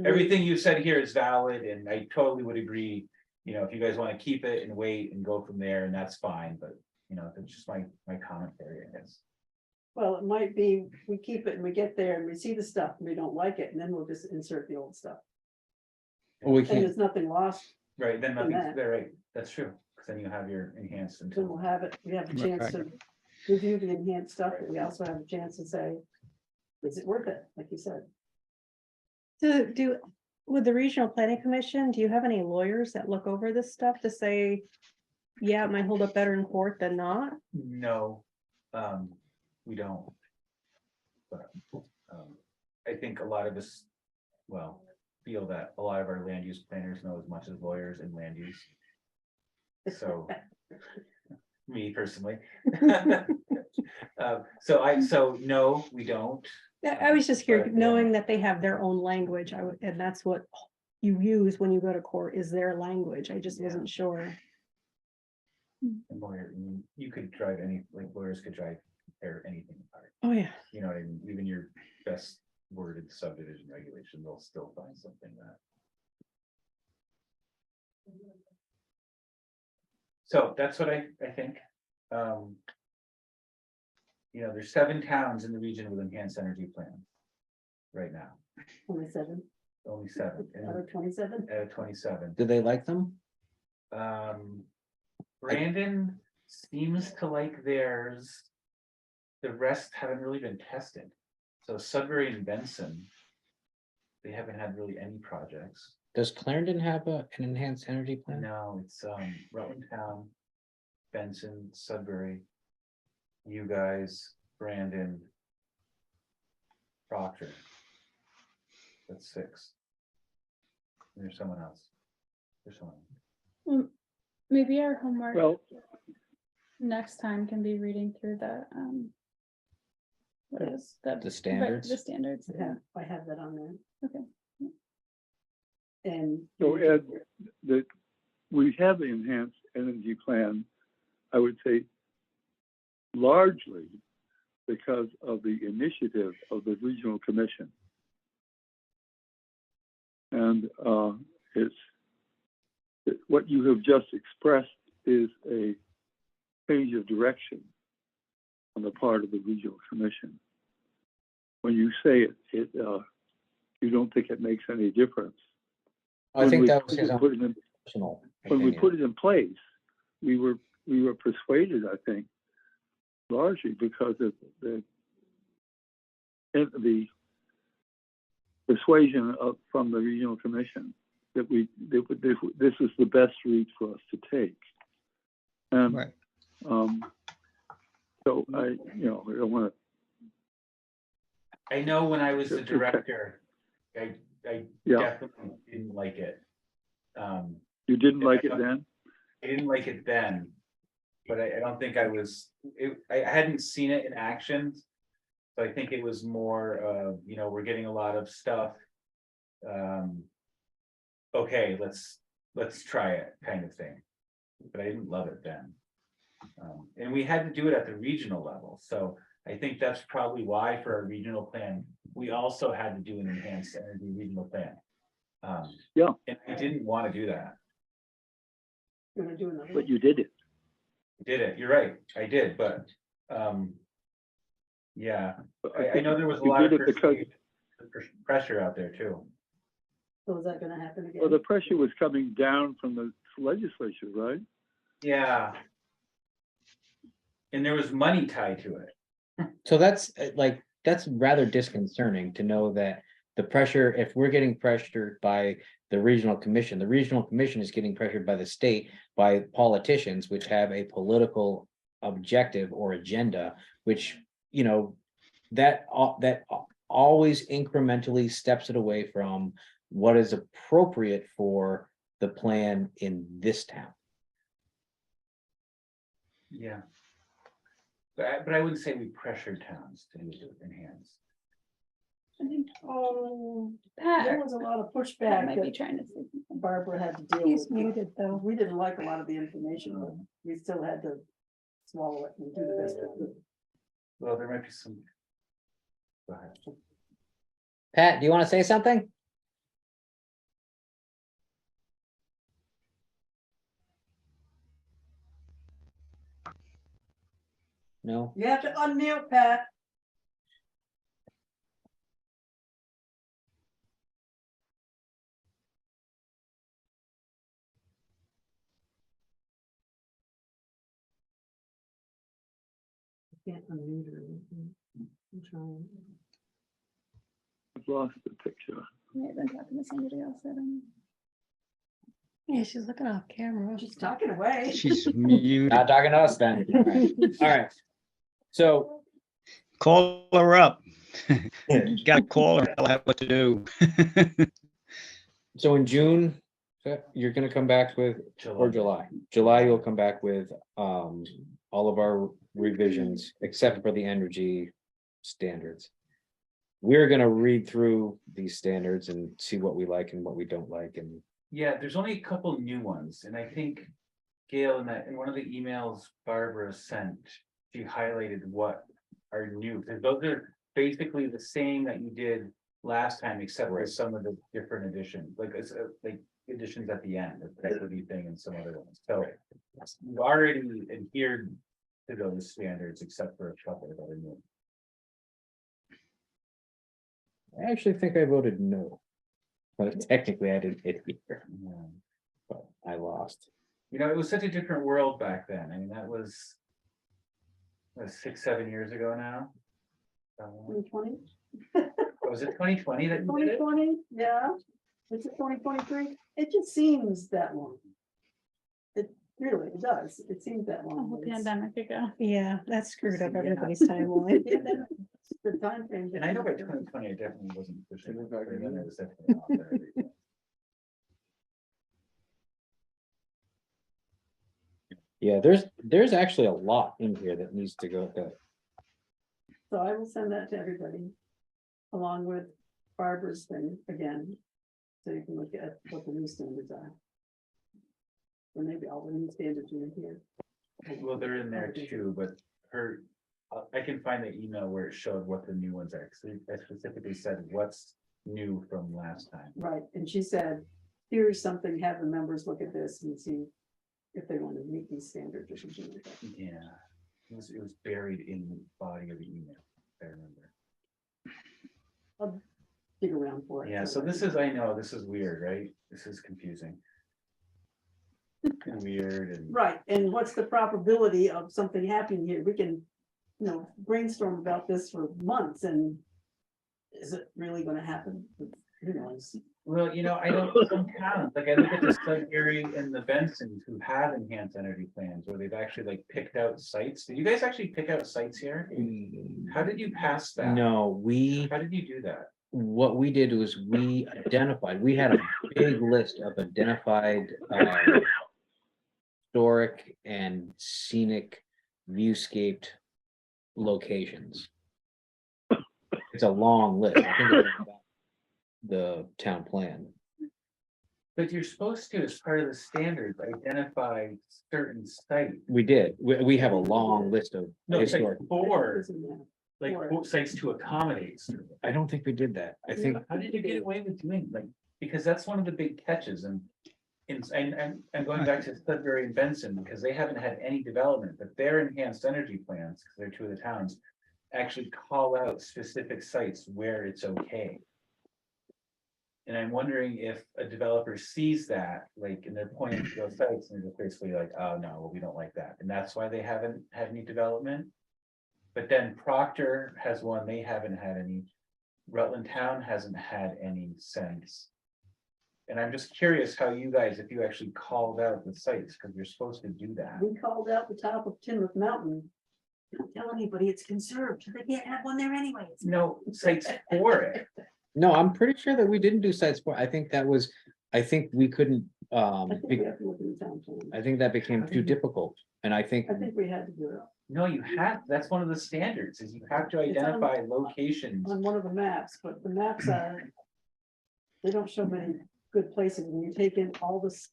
everything you said here is valid, and I totally would agree. You know, if you guys want to keep it and wait and go from there, and that's fine, but you know, that's just my commentary, I guess. Well, it might be, we keep it and we get there and we see the stuff and we don't like it, and then we'll just insert the old stuff. Well, we And can't, there's nothing lost, Right, then And nothing's that- there, right, that's true, because then you have your enhanced. then we'll have it, we have a chance to review the enhanced stuff, but we also have a chance to say, is it worth it, like you said? With the regional planning commission, do you have any lawyers that look over this stuff to say, yeah, it might hold up better in court than not? No, we don't. But, I think a lot of us, well, feel that a lot of our land use planners know as much as lawyers in land use. So, me personally. So no, we don't. Yeah, I was just curious, But, yeah. knowing that they have their own language, and that's what you use when you go to court is their language. I just Yeah. wasn't sure. And lawyer, I mean, you could drive any, like lawyers could drive tear anything apart. Oh, yeah. You know what I mean? Even your best worded subdivision regulation, they'll still find something that. So that's what I think. You know, there's 7 towns in the region with enhanced energy plans. Right now, Only 7 only 7 out of 27. out of 27. do they like them? Brandon seems to like theirs. The rest haven't really been tested. So Sudbury and Benson, they haven't had really any projects. Does Clarendon have an enhanced energy plan? No, it's Rutland Town, Benson, Sudbury, you guys, Brandon, Proctor. That's 6. And there's someone else. There's someone. Maybe our homework Well, next time can be reading through the, what is the? The standards? The standards, yeah. I have that on there. Okay. And. so Ed, that we have the enhanced energy plan, I would say largely because of the initiative of the regional commission. And what you have just expressed is a change of direction on the part of the regional commission. When you say it, you don't think it makes any difference. I think that was his own Put it in, personal when we opinion. put it in place, we were persuaded, I think, largely because of the persuasion from the regional commission that this is the best route for us to take. And Right. so I don't want to I know when I was the Okay. director, I Yeah, definitely didn't like it. you didn't Yeah, like I it don't- then? I didn't like it then. But I don't think I was, I hadn't seen it in action. So I think it was more of, we're getting a lot of stuff. Okay, let's try it kind of thing. But I didn't love it then. And we had to do it at the regional level, so I think that's probably why for our regional plan, we also had to do an enhanced energy regional plan. Yeah. And I didn't want to do that. You wanna do another But one? you did it. Did it, you're right, I did, but, yeah, But I think know there was a you lot of did it because, pressure out there too. So is that gonna happen again? well, the pressure was coming down from the legislature, right? Yeah. And there was money tied to it. So that's that's rather disconcerting to know that the pressure, if we're getting pressured by the regional commission is getting pressured by the state, by politicians, which have a political objective or agenda, which, that always incrementally steps it away from what is appropriate for the plan in this town. Yeah. But I wouldn't say we pressured towns to enhance. I think Oh, Pat there was a lot of Pat pushback might be that trying to say something. Barbara had to deal He's with. muted though. We didn't like a lot of the information, but we still had to swallow it and do the best we could. Well, there might be some. Go ahead. Pat, do you want to say something? No? You have to unmute, Pat. Can't unmute her. I'm trying. I've lost the picture. Yeah, I've been talking to somebody else. I don't know. Yeah, she's looking off camera. She's talking away. She's muted. Not talking to us then. All right. All right. So, Call her up. Gotta call her, tell her what to do. so in June, you're gonna come back with, or July, you'll come back with, all of our revisions, except for the energy standards. We're gonna read through these standards and see what we like and what we don't like, and Yeah, there's only a couple new ones, and I think Gail in one of the emails Barbara sent, she highlighted what are new, because those are basically the same that you did last time, except for Right. some of the different additions, like it's like additions at the end, the equity thing and some other ones. So we've already adhered to those standards, except for a couple that are new. I actually think I voted no. But technically I didn't hit here, Yeah. but I lost. It was such a different world back then. I mean, that was 6-7 years ago now. 2020? Was it 2020 that you did it? 2020, yeah. Is it 2023? It just seems that long. It really, it does. It seems that A long. whole but it's- pandemic ago. Yeah, that screwed up Yeah. everybody's timeline. Yeah, that- The time frame. And I know by 2020, I definitely wasn't pushing it, but then I was definitely off there. Yeah, there's actually a lot in here that needs to go, that So I will send that to everybody, along with Barbara's thing again, so you can look at what the new standards are. Or maybe all the new standards are in here. Well, they're in there too, but I can find the email where it showed what the new ones are, because I specifically said what's new from last time. Right, and she said, here's something, have the members look at this and see if they want to meet these standards or something like that. Yeah, it was buried in the body of the email, if I remember. I'll dig around for it. Yeah, so I know, this is weird, right? This is confusing. And weird and. Right, and what's the probability of something happening here? We can, brainstorm about this for months and is it really gonna happen? Who knows? Well, you know, I know some towns, like I look at the Sudbury and the Bensons who have enhanced energy plans where they've actually like picked out sites. Did you guys actually pick out sites here? How did you pass that? No, How did you do that? what we did was we identified, we had a big list of identified, historic and scenic viewscaped locations. It's a long list. I think it's about the town plan. But you're supposed to, as part of the standards, identify certain sites. We did. We have a long list of No, it's like historic. four, Isn't that- like four sites to accommodate. I don't think we did that. I think, How did you get away with doing like, because that's one of the big catches and. And going back to Sudbury and Benson, because they haven't had any development, but their enhanced energy plans, because they're two of the towns. Actually call out specific sites where it's okay. And I'm wondering if a developer sees that, like, and they're pointing to those sites and they're basically like, oh, no, well, we don't like that, and that's why they haven't had any development. But then Proctor has one, they haven't had any. Rutland Town hasn't had any since. And I'm just curious how you guys, if you actually called out the sites, because you're supposed to do that. We called out the top of Tinmouth Mountain. Don't tell anybody it's conserved, they can't have one there anyways. No sites for it. no, I'm pretty sure that we didn't do sites for, I think that was, I think we couldn't, I think we have to look in the town plan. I think that became too difficult. And I think, I think we had to do it No, you have, that's one of the standards, is you have to It's on- identify locations. on one of the maps, but the maps are. They don't show many good places when you take in all this.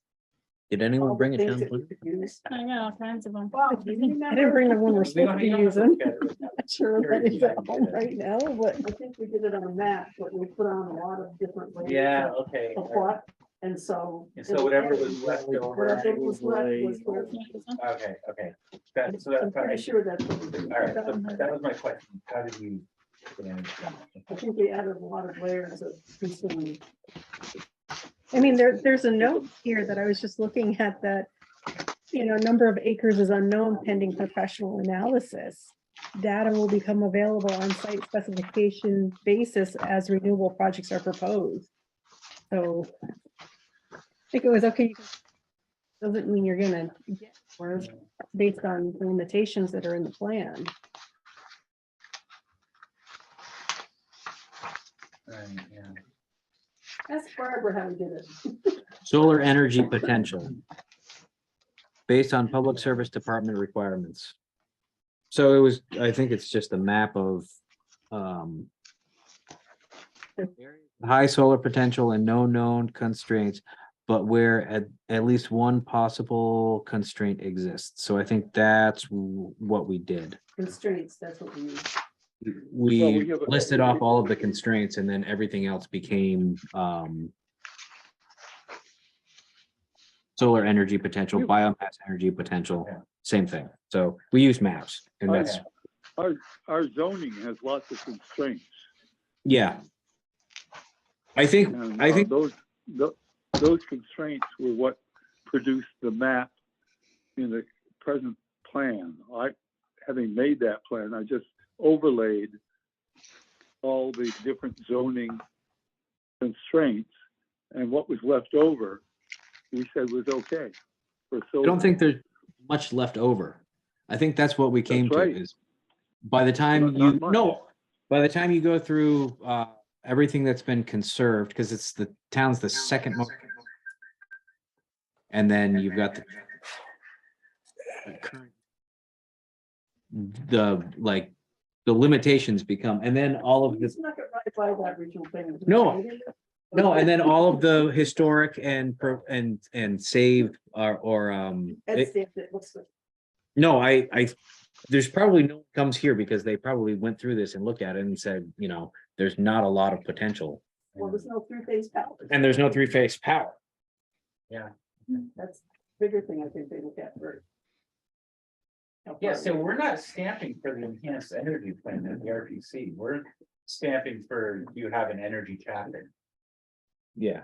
did all anyone the bring a things town that plan? you could use. I know, all kinds of them. Wow, do you I didn't remember? bring the one we're We supposed don't to be have to using. look at it right now. Not sure that is at home right now, but I think we did it on a map, but we put on a lot of different layers. Yeah, okay. Of what, and so. And so whatever was left over. Whatever was left was where. Okay, okay. That, so that's I'm fine. pretty sure that's what we did. All right, so that was my question. How did you? I think we added a lot of layers of considering. I mean, there's a note here that I was just looking at that, number of acres is unknown pending professional analysis. Data will become available on site specification basis as renewable projects are proposed. So I think it was okay. Doesn't mean you're gonna get more based on the limitations that are in the plan. Right, yeah. Ask Barbara how we did it. Solar energy potential. Based on public service department requirements. So it was, I think it's just a map of, high solar potential and no known constraints, but where at least one possible constraint exists. So I think that's what we did. Constraints, that's what we use. Well, We we have a- listed off all of the constraints and then everything else became, solar energy potential, biomass energy potential, Yeah. same thing. So we use maps and that's, Our zoning has lots of constraints. yeah. I think, And I think, those constraints were what produced the map in the present plan. Having made that plan, I just overlaid all the different zoning constraints, and what was left over, we said was okay. For I don't think there's much left over. I think that's what we came to right. is by the time Not you, much. no, by the time you go through, everything that's been conserved, because it's the town's the second most. And then you've got the current, the limitations become, and then all of this, It's not gonna right by that regional thing. No. no, and then all of the historic and saved or, Ed stamped it, looks good. no, I, there's probably no one comes here because they probably went through this and looked at it and said, there's not a lot of potential. Well, there's no three-phase power. And there's no three-phase power. That's the bigger thing I think they look at first. Yeah, so we're not stamping for the enhanced energy plan at the RPC. We're stamping for you have an energy chapter. Yeah.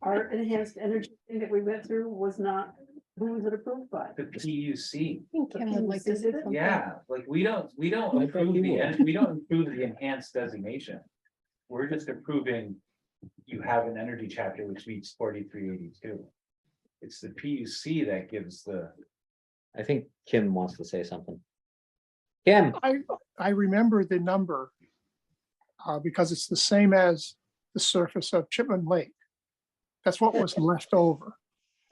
Our enhanced energy thing that we went through was not, who was it approved by? The PUC. I think Kim would like to say something. Yeah, like we don't I thought approve you the, would. we don't approve the enhanced designation. We're just approving you have an energy chapter which meets 4382. It's the PUC that gives the, I think Kim wants to say something. Kim, I remember the number because it's the same as the surface of Chipman Lake. That's what was left over.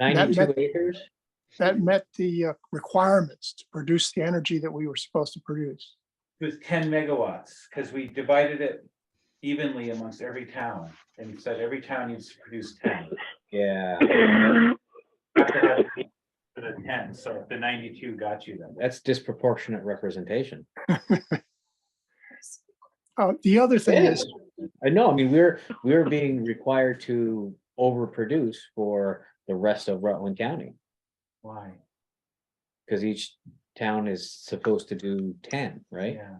92 met- acres? That met the requirements to produce the energy that we were supposed to produce. it was 10 megawatts, because we divided it evenly amongst every town, and said every town needs to produce 10. Yeah, Have to have it for the 10, so the 92 got you then. that's disproportionate representation. The other thing Yeah. is, I know, I mean, we're being required to overproduce for the rest of Rutland County, Why? because each town is supposed to do 10, right? Yeah,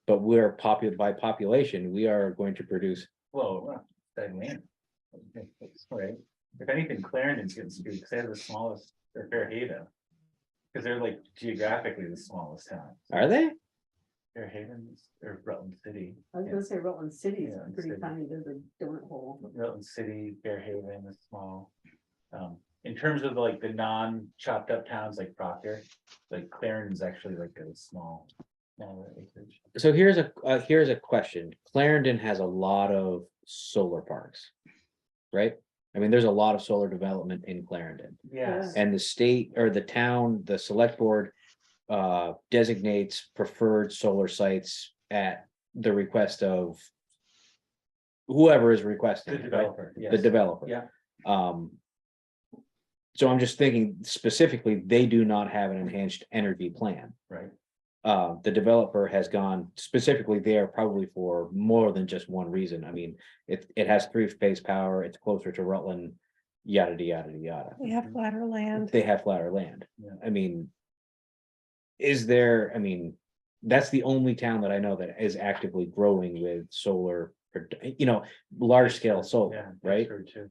But we're by population, we are going to produce, well, that land. Right, if anything, Clarendon's getting screwed, because they're the smallest, or Fairhaven. Because they're like geographically the smallest town. are they? Fairhaven or Rutland City. I was gonna say Rutland City is Yeah, pretty city. tiny, there's a donut hole. Rutland City, Fairhaven is small. In terms of like the non-chopped up towns like Proctor, like Clarendon's actually like a small. Acreage. So here's a question. Clarendon has a lot of solar parks, right? I mean, there's a lot of solar development in Clarendon. Yes, And the state or the town, the select board designates preferred solar sites at the request of whoever is requesting, the it, right? developer, The yes, developer. yeah, So I'm just thinking specifically, they do not have an enhanced energy plan. right, The developer has gone specifically there probably for more than just one reason. I mean, it has three-phase power, it's closer to Rutland, yada, yada, yada. We have flatter land. They have flatter land. Yeah. I mean. Is there, I mean, that's the only town that I know that is actively growing with solar, large scale yeah, solar, right? Pittsburgh too.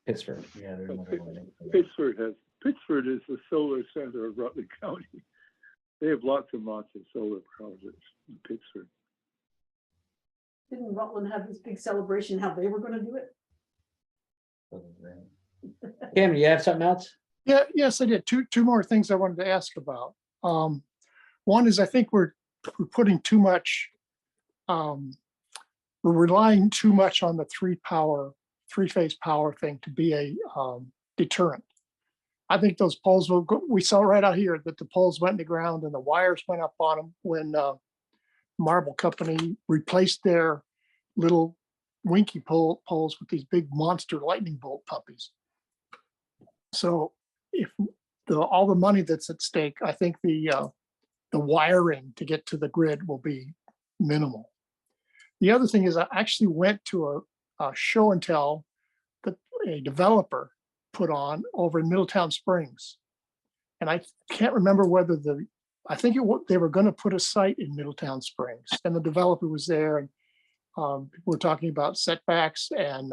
Pittsburgh. Yeah, they're another one. Pittsford is the solar center of Rutland County. They have lots and lots of solar projects in Pittsburgh. Didn't Rutland have this big celebration, how they were gonna do it? Cam, do you have something else? yeah, yes, I did. Two more things I wanted to ask about. One is I think we're putting too much, we're relying too much on the three-phase power thing to be a deterrent. I think those poles will go, we saw right out here that the poles went in the ground and the wires went up on them when Marble Company replaced their little winky poles with these big monster lightning bolt puppies. So if all the money that's at stake, I think the wiring to get to the grid will be minimal. The other thing is I actually went to a show and tell that a developer put on over in Middletown Springs. And I can't remember whether I think they were going to put a site in Middletown Springs and the developer was there and we're talking about setbacks and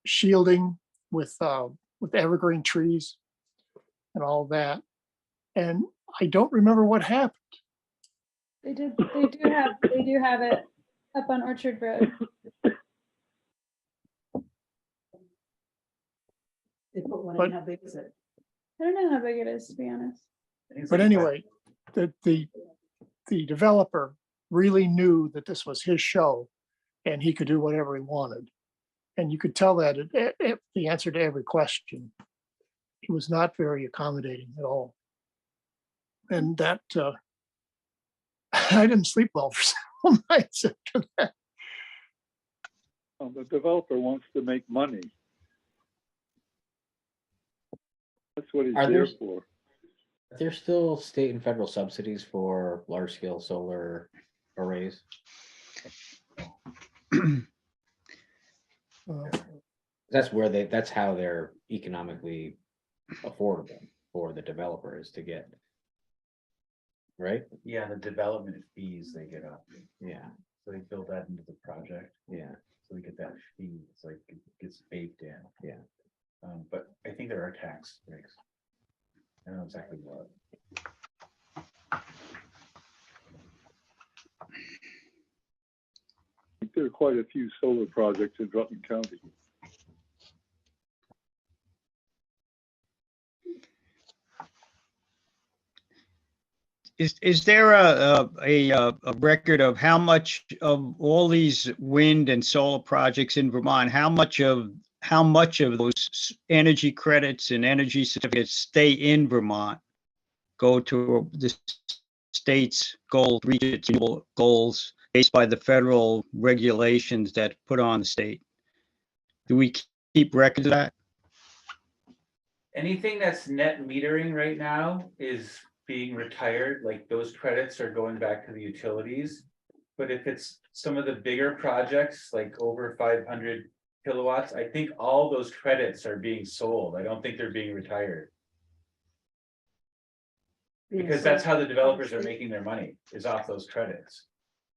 shielding with evergreen trees and all that. And I don't remember what happened. They do have it up on Orchard Road. They put one But- in, how big is it? I don't know how big it is, to be honest. But anyway, the developer really knew that this was his show and he could do whatever he wanted. And you could tell that the answer to every question. He was not very accommodating at all. And that I didn't sleep well for several nights after that. The developer wants to make money. That's what he's Are there there- for. There's still state and federal subsidies for large scale solar arrays. That's how they're economically affordable for the developers to get. Right? Yeah, the development fees they get up, Yeah, so they build that into the project, yeah. so we get that fee, it's like, it gets baked in. Yeah. But I think there are tax breaks. I don't know exactly what. there are quite a few solar projects in Rutland County. Is there a record of how much of all these wind and solar projects in Vermont, how much of those energy credits and energy certificates stay in Vermont? Go to the state's goal, reach its goals based by the federal regulations that put on the state? Do we keep records of that? Anything that's net metering right now is being retired, like those credits are going back to the utilities. But if it's some of the bigger projects, like over 500 kilowatts, I think all those credits are being sold. I don't think they're being retired. Being Because that's sold how the developers are out of state, making their money, is off those credits.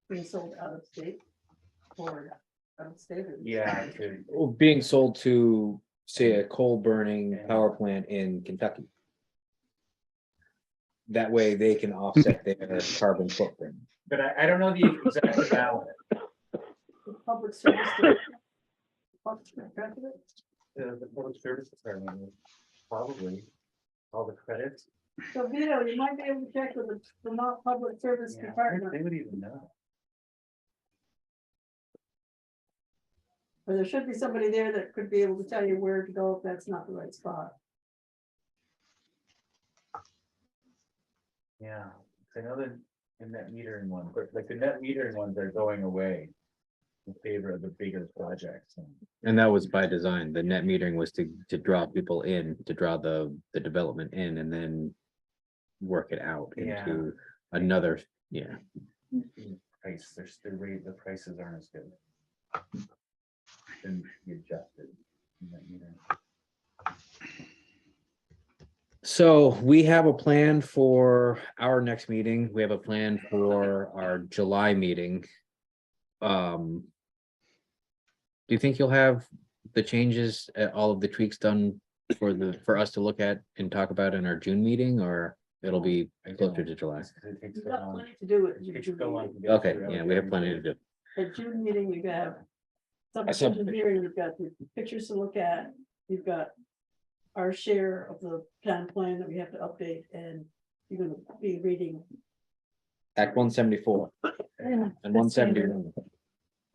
being sold out of state or out of state. or- Yeah. Well, being sold to, say, a coal burning power plant in Kentucky. That way they can offset their carbon footprint. But I don't know the exact amount. Public service. Public service. The public service department, probably, all the credits. So Vito, you might be able to check with the Vermont Public Service Yeah, Department, they would even know. or there should be somebody there that could be able to tell you where to go if that's not the right spot. Yeah, I know that the net metering one, but like the net metering ones are going away in favor of the bigger projects. And that was by design. The net metering was to draw people in, to draw the development in and then work it out Yeah. into another, yeah. Price, the prices aren't as good. Then you adjusted. Net metering. So we have a plan for our next meeting. We have a plan for our July meeting. Do you think you'll have the changes, all of the tweaks done for us to look at and talk about in our June meeting, or it'll be closer to July? It takes You've so got long. plenty to do It at your takes June so long meeting. to get Okay, through yeah, we have plenty to everything. do. At June meeting, you have saw- subdivision hearing, you've got the pictures to look at, you've got our share of the town plan that we have to update, and you're gonna be reading. Act 174 and The 171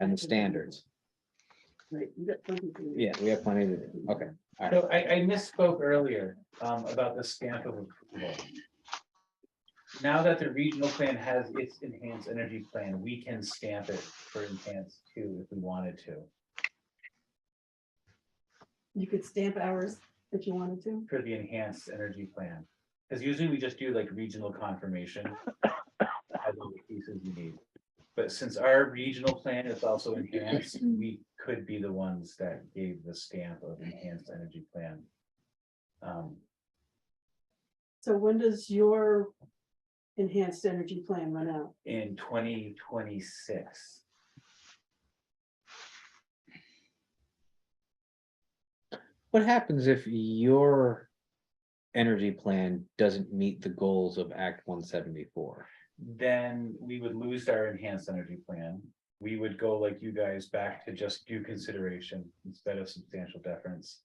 and the standards. Right, you got plenty to read. Yeah, we have plenty to do. Okay. All right. So I misspoke earlier about the stamp of approval. Now that the regional plan has its enhanced energy plan, we can stamp it for enhanced too, if we wanted to, You could stamp ours if you wanted to. for the enhanced energy plan. Because usually we just do like regional confirmation. As all the pieces you need. But since our regional plan is also enhanced, we could be the ones that gave the stamp of enhanced energy plan. So when does your enhanced energy plan run out? In 2026. What happens if your energy plan doesn't meet the goals of Act 174? Then we would lose our enhanced energy plan. We would go like you guys back to just due consideration instead of substantial deference.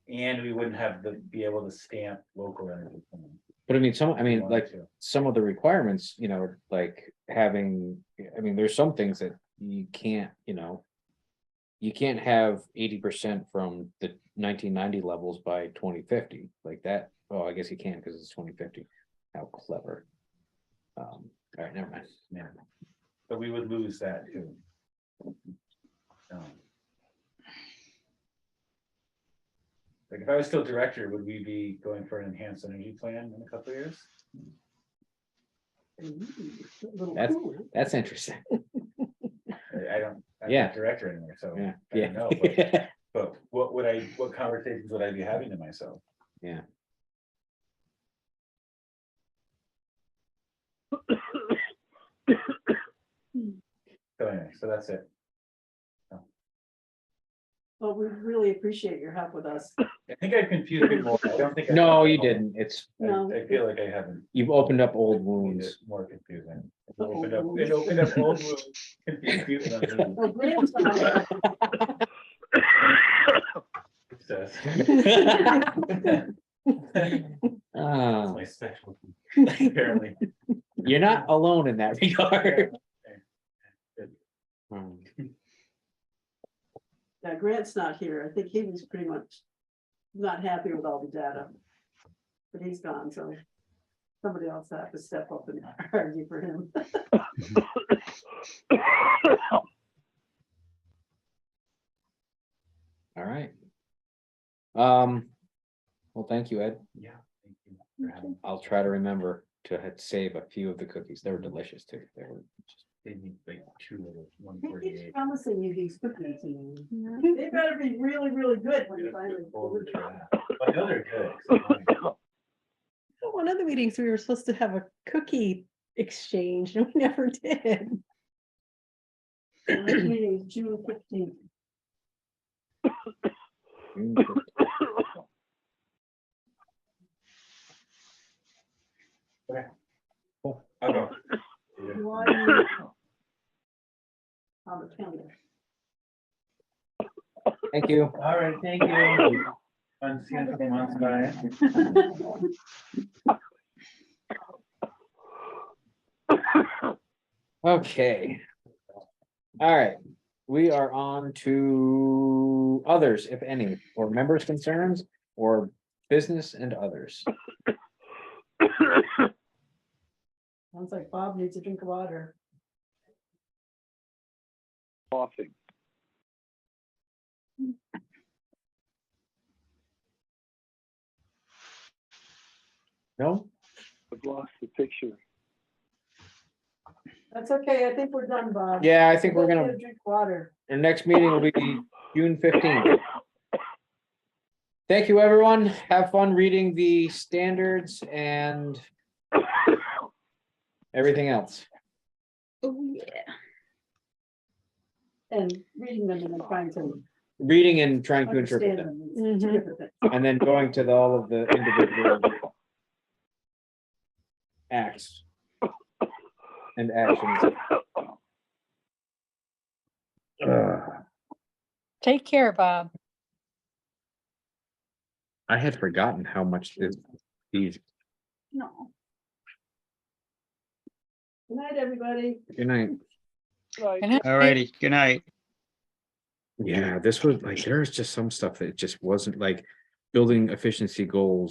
And we wouldn't have be able to stamp local energy plan. But I mean, if we wanted like to. some of the requirements, like having, there's some things that you can't, you can't have 80% from the 1990 levels by 2050 like that. Oh, I guess you can because it's 2050. How clever. All right, never mind. Yeah. But we would lose that too. Like if I was still director, would we be going for an enhanced energy plan in a couple of years? A little That's- cooler. That's interesting. I don't, I'm Yeah. not director anymore, so Yeah, I don't know. yeah. But what conversations would I be having to myself? Yeah. So anyway, so that's it. Well, we really appreciate your help with us. I think I confused it more. I don't think. I No, got it you all. didn't. It's, No. I feel like I haven't. you've opened up old made it wounds. More confusing. Open up, it opened up old wounds. Confused with other Well, Graham's not- success. Ah, My specialty, apparently. you're not alone in that regard. Hmm. Yeah, Grant's not here. I think he was pretty much not happy with all the data. But he's gone, so somebody else will have to step up and argue for him. All right. Well, thank you, Ed. Yeah. Thank you for having me. I'll try to remember to save a few of the cookies. They were delicious too. They were just. They need like 2 of those, He keeps 148. promising you these cookies, and they better be really, really good when you finally. Forward to that. I know they're good. So One of the meetings, we were supposed to have a cookie exchange and we never did. The next meeting is June 15th. I'll go. Why you- On the calendar. Thank you. All right, thank you. Fun seeing you in a couple months, bye. Okay. All right, we are on to others, if any, or members' concerns, or business and others. Sounds like Bob needs a drink of water. Coughing. No? I've lost the picture. That's okay. I think we're done, Bob. Yeah, I think we're Go gonna, get a drink of water. our next meeting will be June 15th. Thank you, everyone. Have fun reading the standards and everything else. Oh, yeah. And reading them and then trying to Reading and trying to interpret understand them, them. It's two Mhm. different things. and then going to all of the individual acts and actions. Take care, Bob. I had forgotten how much these, No. Good night, everybody. good night. Right. Good night. All righty, good night. Yeah, this was like, there's just some stuff that just wasn't like building efficiency goals